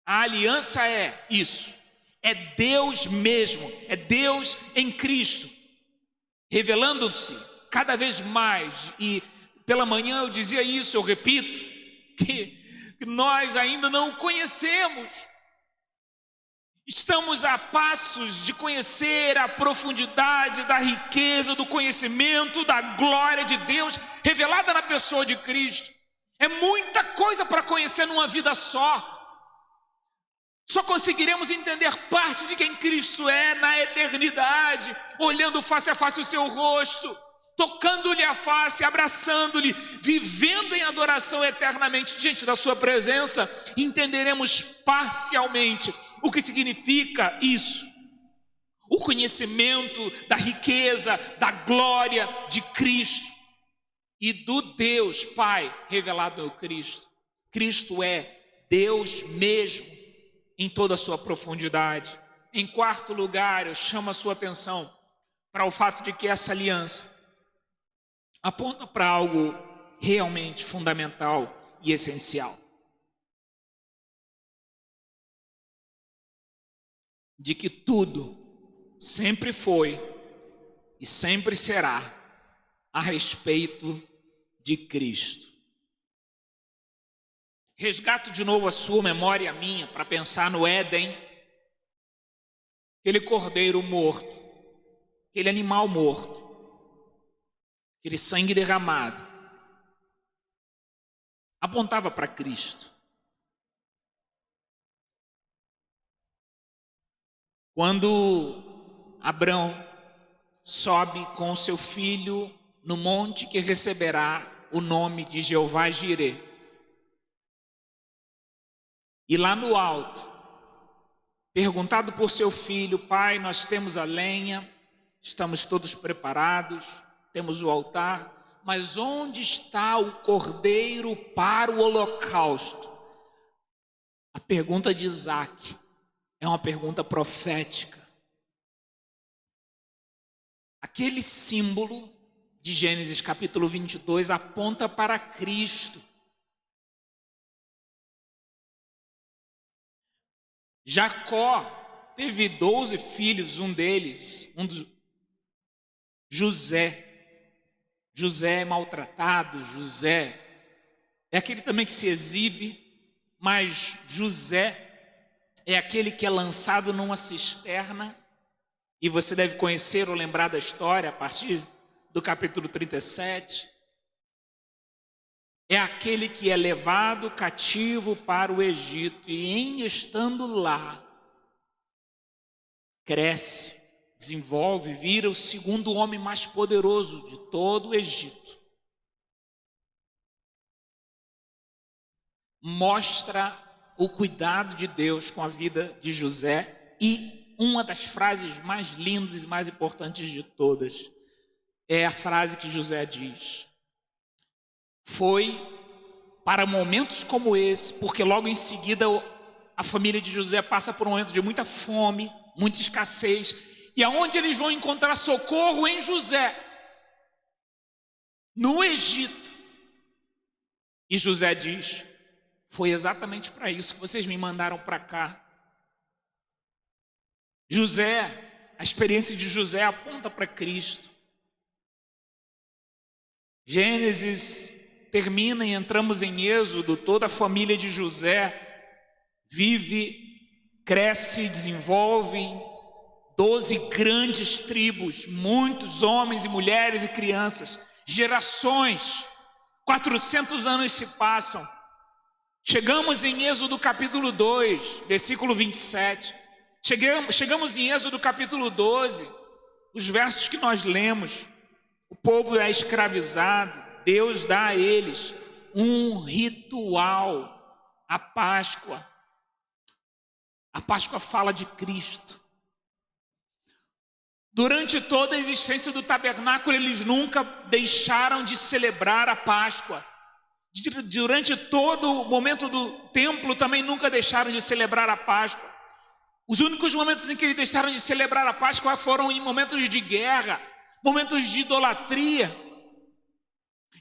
A aliança é isso. É Deus mesmo. É Deus em Cristo, revelando-se cada vez mais. E pela manhã eu dizia isso, eu repito, que nós ainda não o conhecemos. Estamos a passos de conhecer a profundidade da riqueza, do conhecimento, da glória de Deus revelada na pessoa de Cristo. É muita coisa para conhecer numa vida só. Só conseguiremos entender parte de quem Cristo é na eternidade, olhando face a face o seu rosto, tocando-lhe a face, abraçando-lhe, vivendo em adoração eternamente diante da sua presença. Entenderemos parcialmente o que significa isso. O conhecimento da riqueza, da glória de Cristo e do Deus Pai revelado no Cristo. Cristo é Deus mesmo em toda a sua profundidade. Em quarto lugar, eu chamo a sua atenção para o fato de que essa aliança aponta para algo realmente fundamental e essencial. De que tudo sempre foi e sempre será a respeito de Cristo. resgato de novo a sua memória e a minha para pensar no Éden, aquele cordeiro morto, aquele animal morto, aquele sangue derramado, apontava para Cristo. Quando Abrão sobe com seu filho no monte que receberá o nome de Jeová Jirê, e lá no alto, perguntado por seu filho: pai, nós temos a lenha, estamos todos preparados, temos o altar, mas onde está o cordeiro para o holocausto? A pergunta de Isaac é uma pergunta profética. Aquele símbolo de Gênesis capítulo 22 aponta para Cristo. Jacó teve 12 filhos, um deles, José. José é maltratado, José é aquele também que se exibe, mas José é aquele que é lançado numa cisterna, e você deve conhecer ou lembrar da história a partir do capítulo 37. É aquele que é levado cativo para o Egito, e em estando lá, cresce, desenvolve, vira o segundo homem mais poderoso de todo o Egito. Mostra o cuidado de Deus com a vida de José, e uma das frases mais lindas e mais importantes de todas é a frase que José diz: foi para momentos como esse, porque logo em seguida a família de José passa por um momento de muita fome, muita escassez, e aonde eles vão encontrar socorro? Em José, no Egito. E José diz: foi exatamente para isso que vocês me mandaram para cá. José, a experiência de José aponta para Cristo. Gênesis termina e entramos em Êxodo. Toda a família de José vive, cresce, desenvolve 12 grandes tribos, muitos homens e mulheres e crianças, gerações, 400 anos se passam. Chegamos em Êxodo capítulo 2, versículo 27. Chegamos em Êxodo capítulo 12, os versos que nós lemos. O povo é escravizado, Deus dá a eles um ritual, a Páscoa. A Páscoa fala de Cristo. Durante toda a existência do tabernáculo, eles nunca deixaram de celebrar a Páscoa. Durante todo o momento do templo, também nunca deixaram de celebrar a Páscoa. Os únicos momentos em que eles deixaram de celebrar a Páscoa foram em momentos de guerra, momentos de idolatria,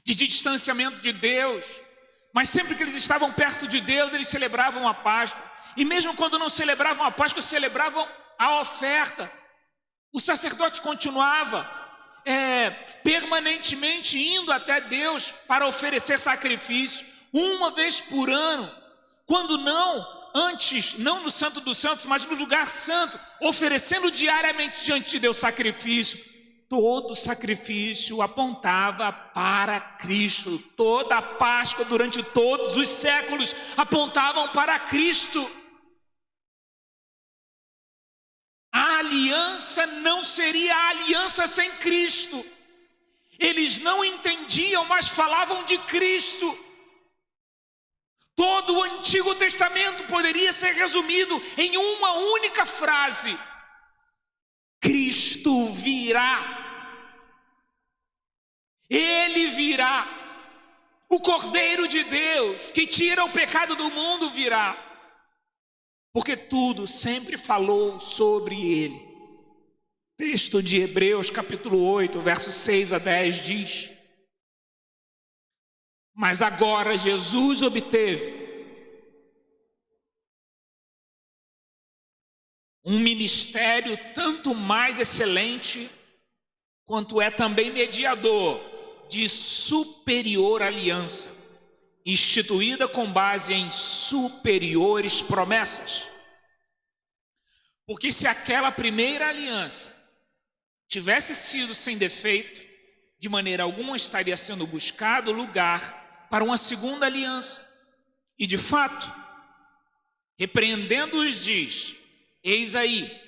de distanciamento de Deus. Mas sempre que eles estavam perto de Deus, eles celebravam a Páscoa. E mesmo quando não celebravam a Páscoa, celebravam a oferta. O sacerdote continuava permanentemente indo até Deus para oferecer sacrifício, uma vez por ano. Quando não, antes, não no Santo dos Santos, mas no lugar santo, oferecendo diariamente diante de Deus sacrifício. Todo sacrifício apontava para Cristo. Toda a Páscoa durante todos os séculos apontavam para Cristo. A aliança não seria a aliança sem Cristo. Eles não entendiam, mas falavam de Cristo. Todo o Antigo Testamento poderia ser resumido em uma única frase: Cristo virá. Ele virá. O Cordeiro de Deus, que tira o pecado do mundo, virá. Porque tudo sempre falou sobre ele. Texto de Hebreus capítulo 8, versos 6 a 10 diz: mas agora Jesus obteve um ministério tanto mais excelente, quanto é também mediador de superior aliança, instituída com base em superiores promessas. Porque se aquela primeira aliança tivesse sido sem defeito, de maneira alguma estaria sendo buscado lugar para uma segunda aliança. E de fato, repreendendo-os diz: eis aí,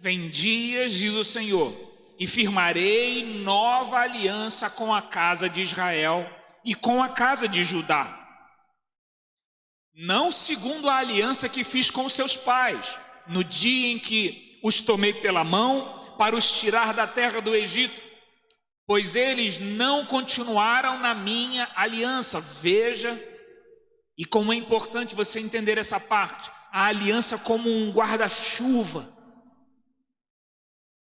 vem dias, diz o Senhor, e firmarei nova aliança com a casa de Israel e com a casa de Judá. Não segundo a aliança que fiz com seus pais, no dia em que os tomei pela mão para os tirar da terra do Egito, pois eles não continuaram na minha aliança. Veja, e como é importante você entender essa parte, a aliança como um guarda-chuva,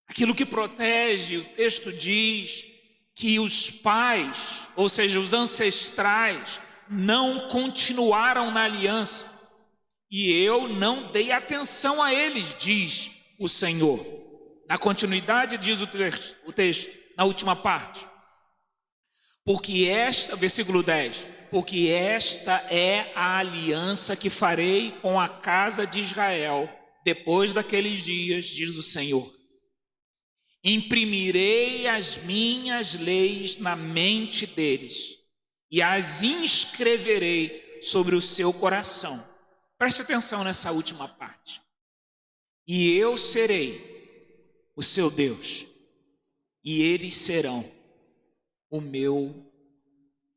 aquilo que protege. O texto diz que os pais, ou seja, os ancestrais, não continuaram na aliança, e eu não dei atenção a eles, diz o Senhor. Na continuidade diz o texto, na última parte, porque esta, versículo 10, porque esta é a aliança que farei com a casa de Israel depois daqueles dias, diz o Senhor. Imprimirei as minhas leis na mente deles e as inscreverei sobre o seu coração. Preste atenção nessa última parte. E eu serei o seu Deus, e eles serão o meu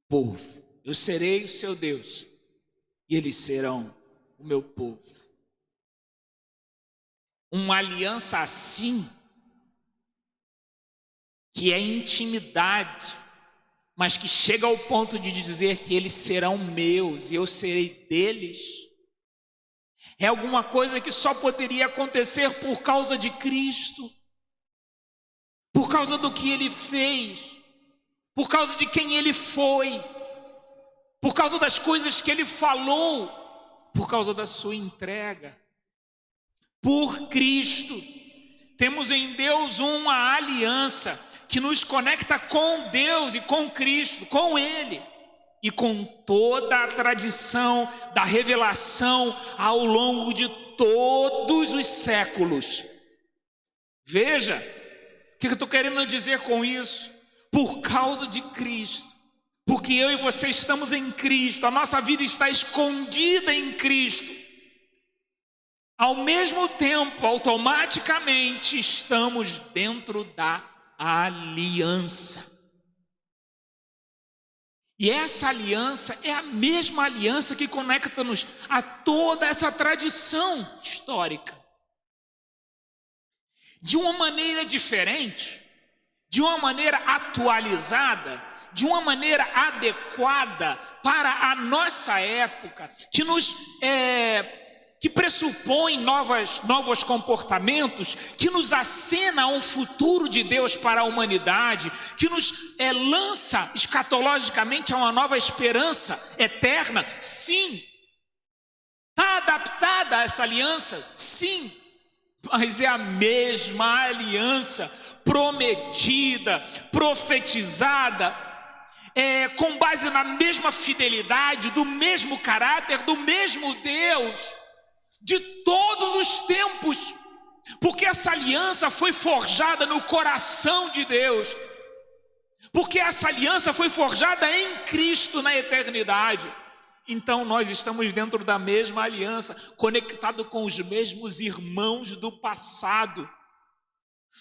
povo. Eu serei o seu Deus, e eles serão o meu povo. Uma aliança assim, que é intimidade, mas que chega ao ponto de dizer que eles serão meus e eu serei deles, é alguma coisa que só poderia acontecer por causa de Cristo, por causa do que Ele fez, por causa de quem Ele foi, por causa das coisas que Ele falou, por causa da sua entrega. Por Cristo, temos em Deus uma aliança que nos conecta com Deus e com Cristo, com Ele, e com toda a tradição da revelação ao longo de todos os séculos. Veja, o que eu estou querendo dizer com isso? Por causa de Cristo, porque eu e você estamos em Cristo, a nossa vida está escondida em Cristo. Ao mesmo tempo, automaticamente, estamos dentro da aliança. E essa aliança é a mesma aliança que conecta-nos a toda essa tradição histórica. De uma maneira diferente, de uma maneira atualizada, de uma maneira adequada para a nossa época, que pressupõe novos comportamentos, que nos acena a um futuro de Deus para a humanidade, que nos lança escatologicamente a uma nova esperança eterna. Sim, está adaptada a essa aliança? Sim, mas é a mesma aliança prometida, profetizada, com base na mesma fidelidade, do mesmo caráter, do mesmo Deus, de todos os tempos, porque essa aliança foi forjada no coração de Deus, porque essa aliança foi forjada em Cristo na eternidade. Então nós estamos dentro da mesma aliança, conectado com os mesmos irmãos do passado,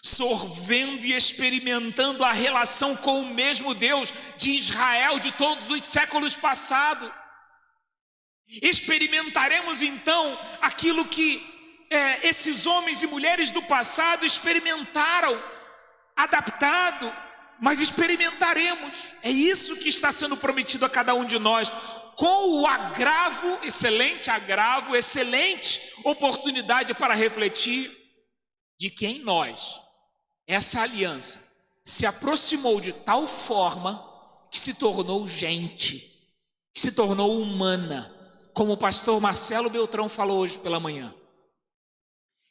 sorvendo e experimentando a relação com o mesmo Deus de Israel de todos os séculos passados. Experimentaremos então aquilo que esses homens e mulheres do passado experimentaram, adaptado, mas experimentaremos. É isso que está sendo prometido a cada um de nós, com o excelente oportunidade para refletir de que em nós essa aliança se aproximou de tal forma que se tornou gente, que se tornou humana, como o pastor Marcelo Beltrão falou hoje pela manhã.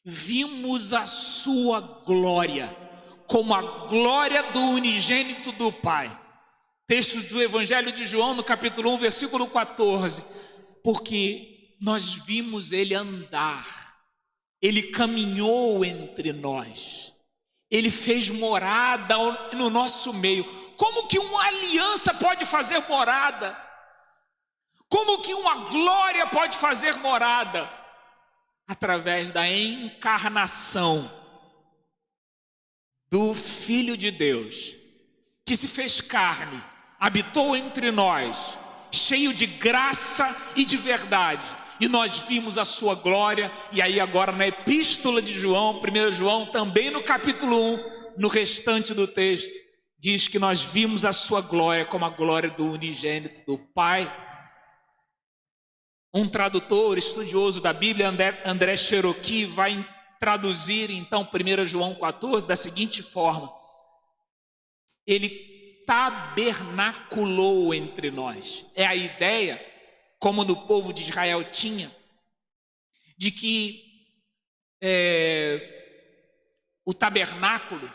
Vimos a sua glória, como a glória do unigênito do Pai. Texto do Evangelho de João, no capítulo 1, versículo 14. Porque nós vimos ele andar, ele caminhou entre nós, ele fez morada no nosso meio. Como que uma aliança pode fazer morada? Como que uma glória pode fazer morada? Através da encarnação do Filho de Deus, que se fez carne, habitou entre nós, cheio de graça e de verdade, e nós vimos a sua glória. E aí agora na epístola de João, 1 João, também no capítulo 1, no restante do texto, diz que nós vimos a sua glória como a glória do unigênito do Pai. Um tradutor estudioso da Bíblia, André Cherokee, vai traduzir então 1 João 14 da seguinte forma: ele tabernaculou entre nós. É a ideia, como no povo de Israel tinha, de que o tabernáculo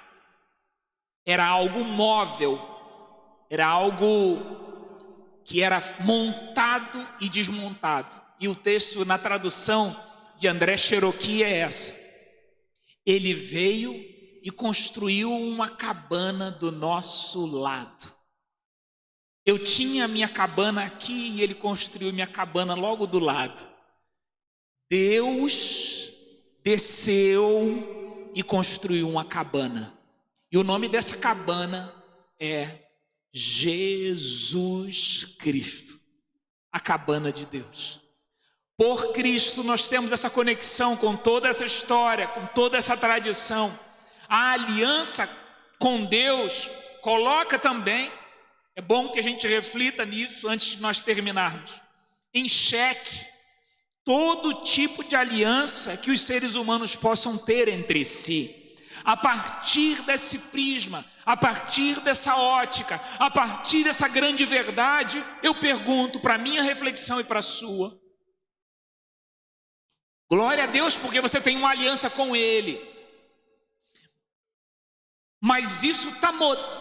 era algo móvel, era algo que era montado e desmontado. E o texto na tradução de André Cherokee é essa: ele veio e construiu uma cabana do nosso lado. Eu tinha minha cabana aqui e ele construiu minha cabana logo do lado. Deus desceu e construiu uma cabana. E o nome dessa cabana é Jesus Cristo, a cabana de Deus. Por Cristo nós temos essa conexão com toda essa história, com toda essa tradição. A aliança com Deus coloca também, é bom que a gente reflita nisso antes de nós terminarmos, em xeque todo tipo de aliança que os seres humanos possam ter entre si. A partir desse prisma, a partir dessa ótica, a partir dessa grande verdade, eu pergunto para a minha reflexão e para a sua: glória a Deus porque você tem uma aliança com Ele. Mas isso está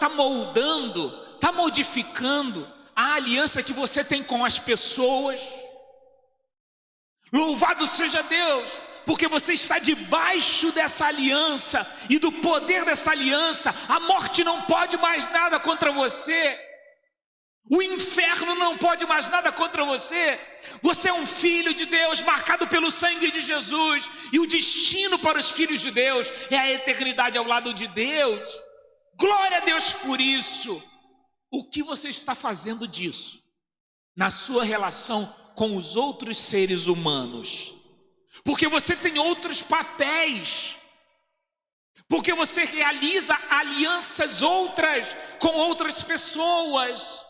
moldando, está modificando a aliança que você tem com as pessoas. Louvado seja Deus, porque você está debaixo dessa aliança e do poder dessa aliança. A morte não pode mais nada contra você. O inferno não pode mais nada contra você. Você é um filho de Deus, marcado pelo sangue de Jesus. E o destino para os filhos de Deus é a eternidade ao lado de Deus. Glória a Deus por isso. O que você está fazendo disso na sua relação com os outros seres humanos? Porque você tem outros papéis. Porque você realiza alianças outras com outras pessoas.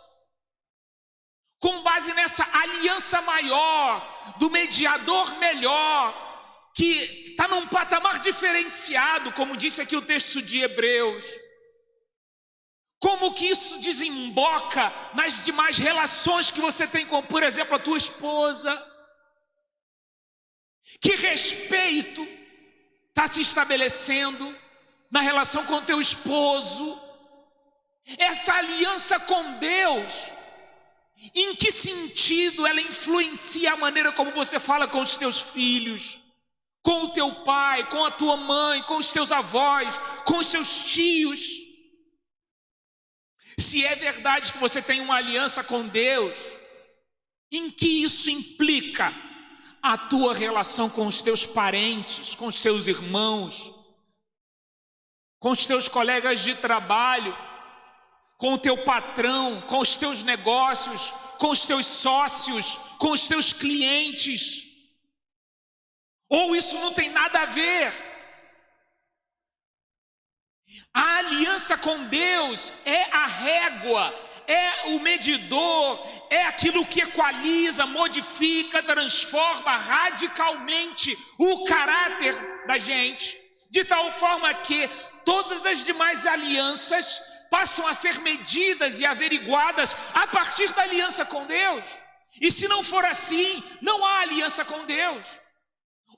Com base nessa aliança maior, do mediador melhor, que está num patamar diferenciado, como disse aqui o texto de Hebreus. Como que isso desemboca nas demais relações que você tem com, por exemplo, a tua esposa? Que respeito está se estabelecendo na relação com o teu esposo? Essa aliança com Deus, em que sentido ela influencia a maneira como você fala com os teus filhos, com o teu pai, com a tua mãe, com os teus avós, com os seus tios? Se é verdade que você tem uma aliança com Deus, em que isso implica a tua relação com os teus parentes, com os teus irmãos, com os teus colegas de trabalho, com o teu patrão, com os teus negócios, com os teus sócios, com os teus clientes? Ou isso não tem nada a ver? A aliança com Deus é a régua, é o medidor, é aquilo que equaliza, modifica, transforma radicalmente o caráter da gente, de tal forma que todas as demais alianças passam a ser medidas e averiguadas a partir da aliança com Deus. E se não for assim, não há aliança com Deus.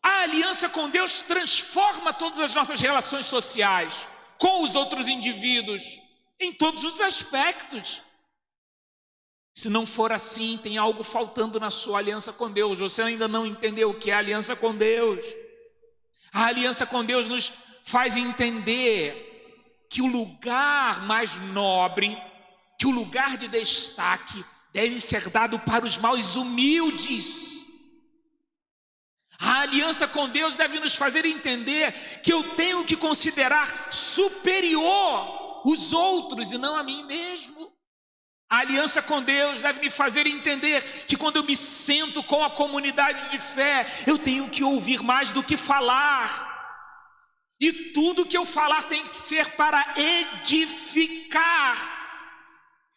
A aliança com Deus transforma todas as nossas relações sociais com os outros indivíduos, em todos os aspectos. Se não for assim, tem algo faltando na sua aliança com Deus. Você ainda não entendeu o que é a aliança com Deus. A aliança com Deus nos faz entender que o lugar mais nobre, que o lugar de destaque deve ser dado para os mais humildes. A aliança com Deus deve nos fazer entender que eu tenho que considerar superior os outros e não a mim mesmo. A aliança com Deus deve me fazer entender que quando eu me sento com a comunidade de fé, eu tenho que ouvir mais do que falar. E tudo que eu falar tem que ser para edificar.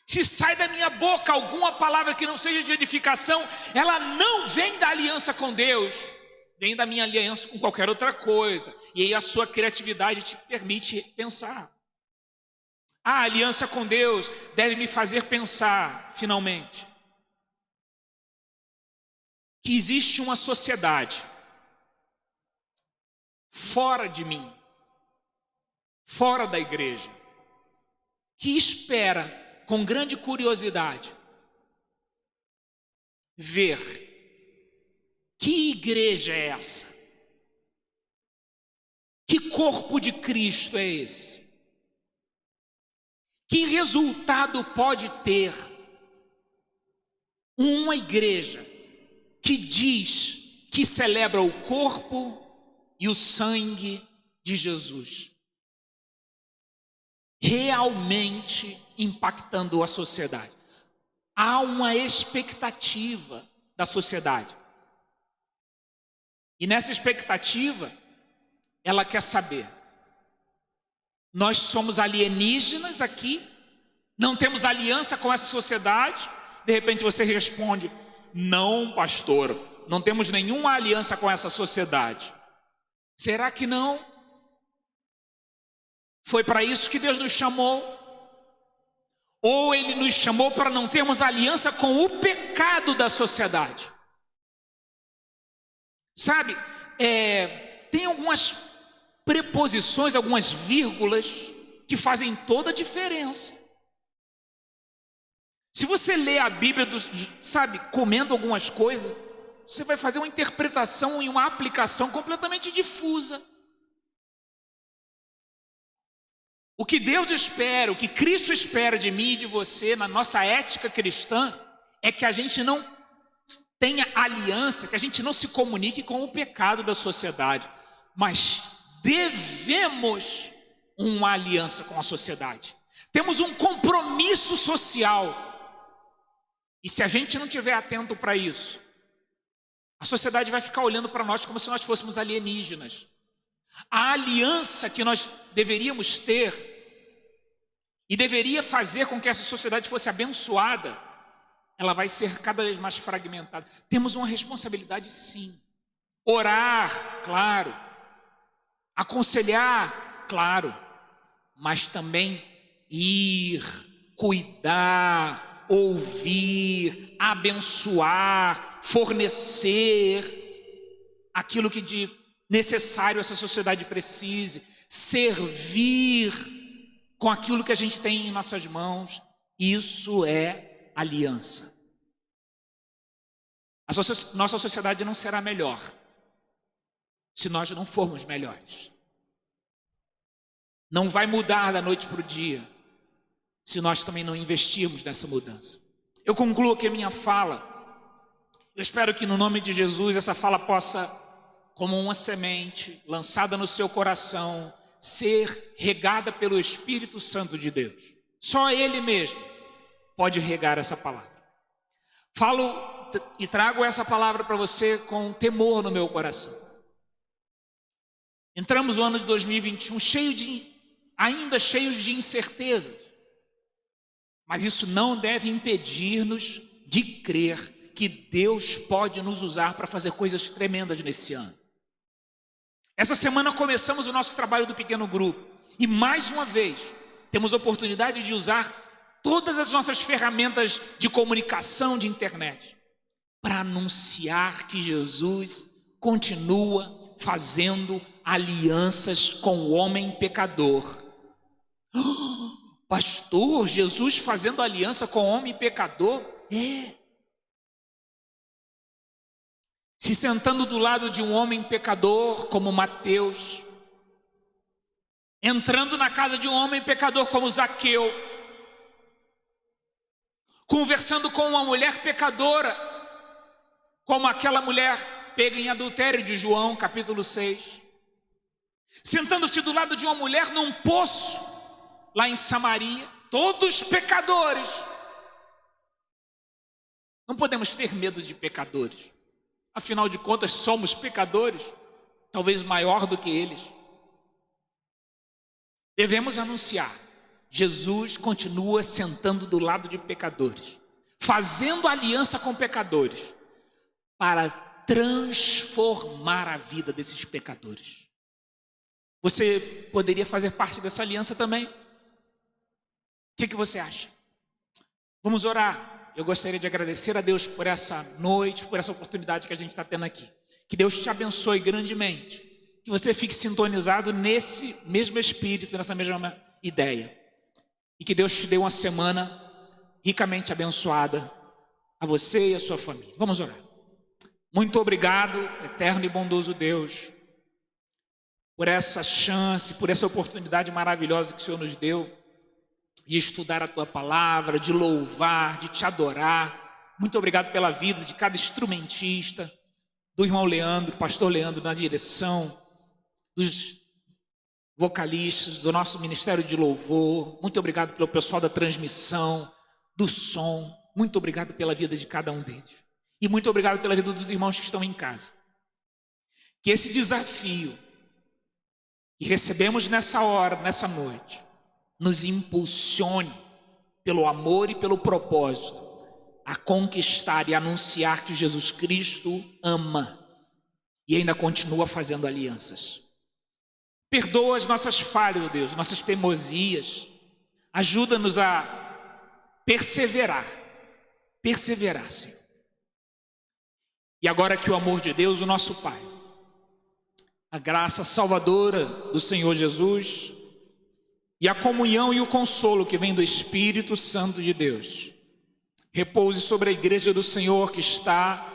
Se sai da minha boca alguma palavra que não seja de edificação, ela não vem da aliança com Deus, vem da minha aliança com qualquer outra coisa. E aí a sua criatividade te permite pensar. A aliança com Deus deve me fazer pensar, finalmente, que existe uma sociedade fora de mim, fora da igreja, que espera com grande curiosidade ver que igreja é essa, que corpo de Cristo é esse, que resultado pode ter uma igreja que diz que celebra o corpo e o sangue de Jesus, realmente impactando a sociedade. Há uma expectativa da sociedade. E nessa expectativa, ela quer saber: nós somos alienígenas aqui, não temos aliança com essa sociedade? De repente você responde: não, pastor, não temos nenhuma aliança com essa sociedade. Será que não? Foi para isso que Deus nos chamou? Ou Ele nos chamou para não termos aliança com o pecado da sociedade? Sabe, tem algumas preposições, algumas vírgulas que fazem toda a diferença. Se você lê a Bíblia, comendo algumas coisas, você vai fazer uma interpretação e uma aplicação completamente difusa. O que Deus espera, o que Cristo espera de mim e de você, na nossa ética cristã, é que a gente não tenha aliança, que a gente não se comunique com o pecado da sociedade, mas devemos uma aliança com a sociedade. Temos um compromisso social. E se a gente não estiver atento para isso, a sociedade vai ficar olhando para nós como se nós fôssemos alienígenas. A aliança que nós deveríamos ter e deveria fazer com que essa sociedade fosse abençoada, ela vai ser cada vez mais fragmentada. Temos uma responsabilidade, sim. Orar, claro. Aconselhar, claro. Mas também ir, cuidar, ouvir, abençoar, fornecer aquilo que de necessário essa sociedade precise, servir com aquilo que a gente tem em nossas mãos. Isso é aliança. A nossa sociedade não será melhor se nós não formos melhores. Não vai mudar da noite para o dia se nós também não investirmos nessa mudança. Eu concluo aqui a minha fala. Eu espero que no nome de Jesus essa fala possa, como uma semente lançada no seu coração, ser regada pelo Espírito Santo de Deus. Só Ele mesmo pode regar essa palavra. Falo e trago essa palavra para você com temor no meu coração. Entramos no ano de 2021 ainda cheios de incertezas. Mas isso não deve impedir-nos de crer que Deus pode nos usar para fazer coisas tremendas nesse ano. Essa semana começamos o nosso trabalho do pequeno grupo. E mais uma vez, temos a oportunidade de usar todas as nossas ferramentas de comunicação de internet para anunciar que Jesus continua fazendo alianças com o homem pecador. Pastor, Jesus fazendo aliança com o homem pecador? Se sentando do lado de um homem pecador como Mateus, entrando na casa de um homem pecador como Zaqueu, conversando com uma mulher pecadora, como aquela mulher pega em adultério de João, capítulo 6. Sentando-se do lado de uma mulher num poço, lá em Samaria, todos pecadores. Não podemos ter medo de pecadores. Afinal de contas, somos pecadores, talvez maior do que eles. Devemos anunciar: Jesus continua sentando do lado de pecadores, fazendo aliança com pecadores, para transformar a vida desses pecadores. Você poderia fazer parte dessa aliança também? O que você acha? Vamos orar. Eu gostaria de agradecer a Deus por essa noite, por essa oportunidade que a gente está tendo aqui. Que Deus te abençoe grandemente. Que você fique sintonizado nesse mesmo espírito, nessa mesma ideia. E que Deus te dê uma semana ricamente abençoada a você e a sua família. Vamos orar. Muito obrigado, eterno e bondoso Deus, por essa chance, por essa oportunidade maravilhosa que o Senhor nos deu de estudar a Tua palavra, de louvar, de Te adorar. Muito obrigado pela vida de cada instrumentista, do irmão Leandro, pastor Leandro na direção, dos vocalistas, do nosso ministério de louvor. Muito obrigado pelo pessoal da transmissão, do som. Muito obrigado pela vida de cada um deles. E muito obrigado pela vida dos irmãos que estão em casa. Que esse desafio que recebemos nessa hora, nessa noite, nos impulsione pelo amor e pelo propósito a conquistar e anunciar que Jesus Cristo ama e ainda continua fazendo alianças. Perdoa as nossas falhas, Deus, nossas teimosias. Ajuda-nos a perseverar, Senhor. E agora que o amor de Deus, o nosso Pai, a graça salvadora do Senhor Jesus e a comunhão e o consolo que vem do Espírito Santo de Deus repouse sobre a igreja do Senhor que está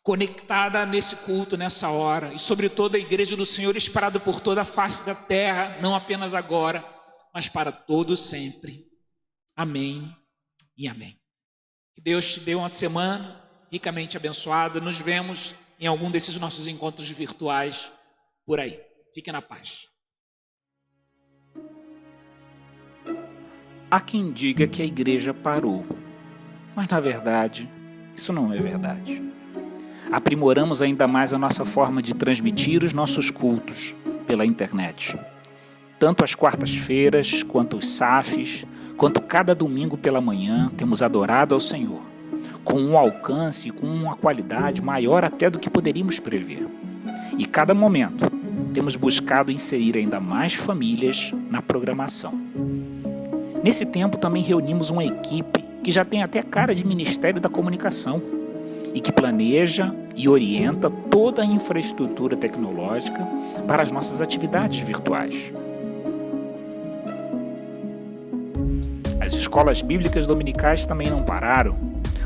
conectada nesse culto, nessa hora, e sobre toda a igreja do Senhor espalhada por toda a face da terra, não apenas agora, mas para todo sempre. Amém e amém. Que Deus te dê uma semana ricamente abençoada. Nos vemos em algum desses nossos encontros virtuais por aí. Fique na paz. Há quem diga que a igreja parou, mas na verdade, isso não é verdade. Aprimoramos ainda mais a nossa forma de transmitir os nossos cultos pela internet. Tanto às quartas-feiras, quanto os SAFs, quanto cada domingo pela manhã, temos adorado ao Senhor, com um alcance e com uma qualidade maior até do que poderíamos prever. E cada momento, temos buscado inserir ainda mais famílias na programação. Nesse tempo também reunimos uma equipe que já tem até cara de Ministério da Comunicação e que planeja e orienta toda a infraestrutura tecnológica para as nossas atividades virtuais. As escolas bíblicas dominicais também não pararam,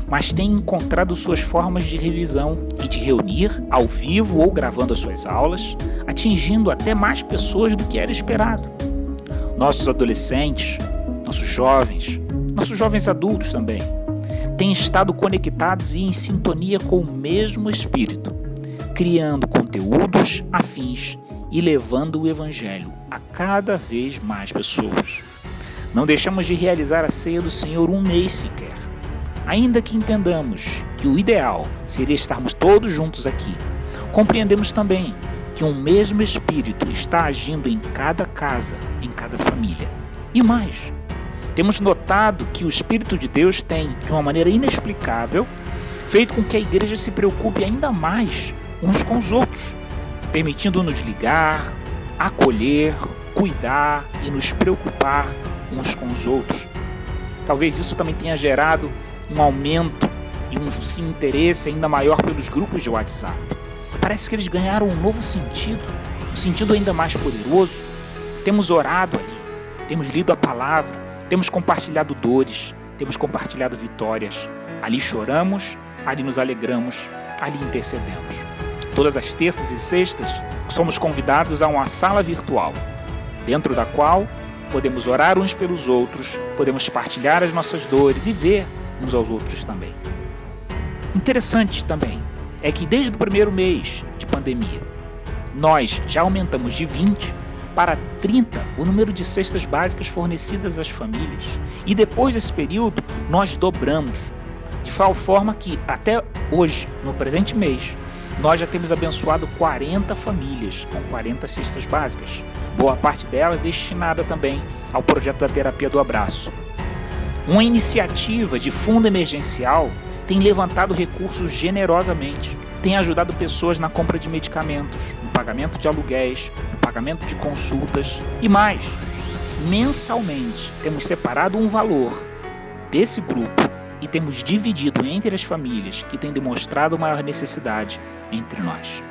mas têm encontrado suas formas de revisão e de reunir ao vivo ou gravando as suas aulas, atingindo até mais pessoas do que era esperado. Nossos adolescentes, nossos jovens adultos também, têm estado conectados e em sintonia com o mesmo Espírito, criando conteúdos afins e levando o Evangelho a cada vez mais pessoas. Não deixamos de realizar a ceia do Senhor um mês sequer, ainda que entendamos que o ideal seria estarmos todos juntos aqui. Compreendemos também que um mesmo Espírito está agindo em cada casa, em cada família. E mais, temos notado que o Espírito de Deus tem, de uma maneira inexplicável, feito com que a igreja se preocupe ainda mais uns com os outros, permitindo-nos ligar, acolher, cuidar e nos preocupar uns com os outros. Talvez isso também tenha gerado um aumento e um interesse ainda maior pelos grupos de WhatsApp. Parece que eles ganharam um novo sentido, um sentido ainda mais poderoso. Temos orado ali, temos lido a palavra, temos compartilhado dores, temos compartilhado vitórias, Ali choramos, ali nos alegramos, ali intercedemos. Todas as terças e sextas, somos convidados a uma sala virtual, dentro da qual podemos orar uns pelos outros, podemos partilhar as nossas dores e ver uns aos outros também. Interessante também é que desde o primeiro mês de pandemia, nós já aumentamos de 20 para 30 o número de cestas básicas fornecidas às famílias. E depois desse período, nós dobramos, de tal forma que até hoje, no presente mês, nós já temos abençoado 40 famílias com 40 cestas básicas. Boa parte delas destinada também ao projeto da Terapia do Abraço. Uma iniciativa de fundo emergencial tem levantado recursos generosamente, tem ajudado pessoas na compra de medicamentos, no pagamento de aluguéis, no pagamento de consultas e mais. Mensalmente temos separado um valor desse grupo e temos dividido entre as famílias que têm demonstrado maior necessidade entre nós.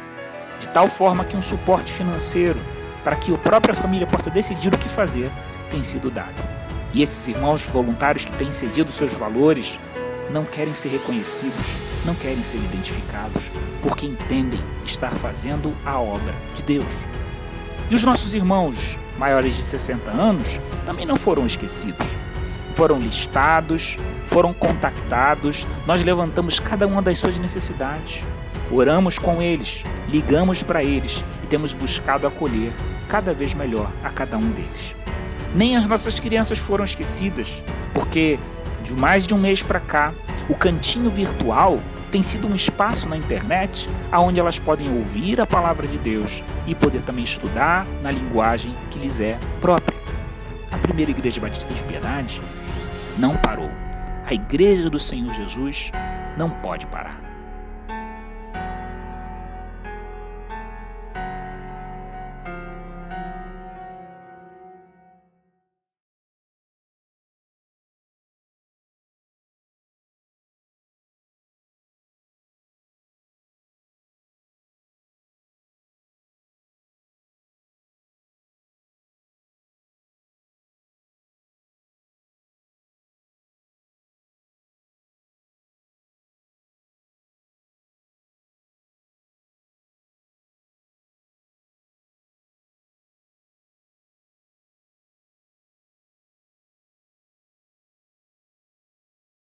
De tal forma que um suporte financeiro para que a própria família possa decidir o que fazer tem sido dado. E esses irmãos voluntários que têm cedido seus valores não querem ser reconhecidos, não querem ser identificados, porque entendem estar fazendo a obra de Deus. E os nossos irmãos maiores de 60 anos também não foram esquecidos. Foram listados, foram contactados, nós levantamos cada uma das suas necessidades. Oramos com eles, ligamos para eles e temos buscado acolher cada vez melhor a cada um deles. Nem as nossas crianças foram esquecidas, porque de mais de um mês para cá, o Cantinho Virtual tem sido um espaço na internet onde elas podem ouvir a palavra de Deus e poder também estudar na linguagem que lhes é própria. A primeira Igreja Batista de Piedade não parou. A Igreja do Senhor Jesus não pode parar.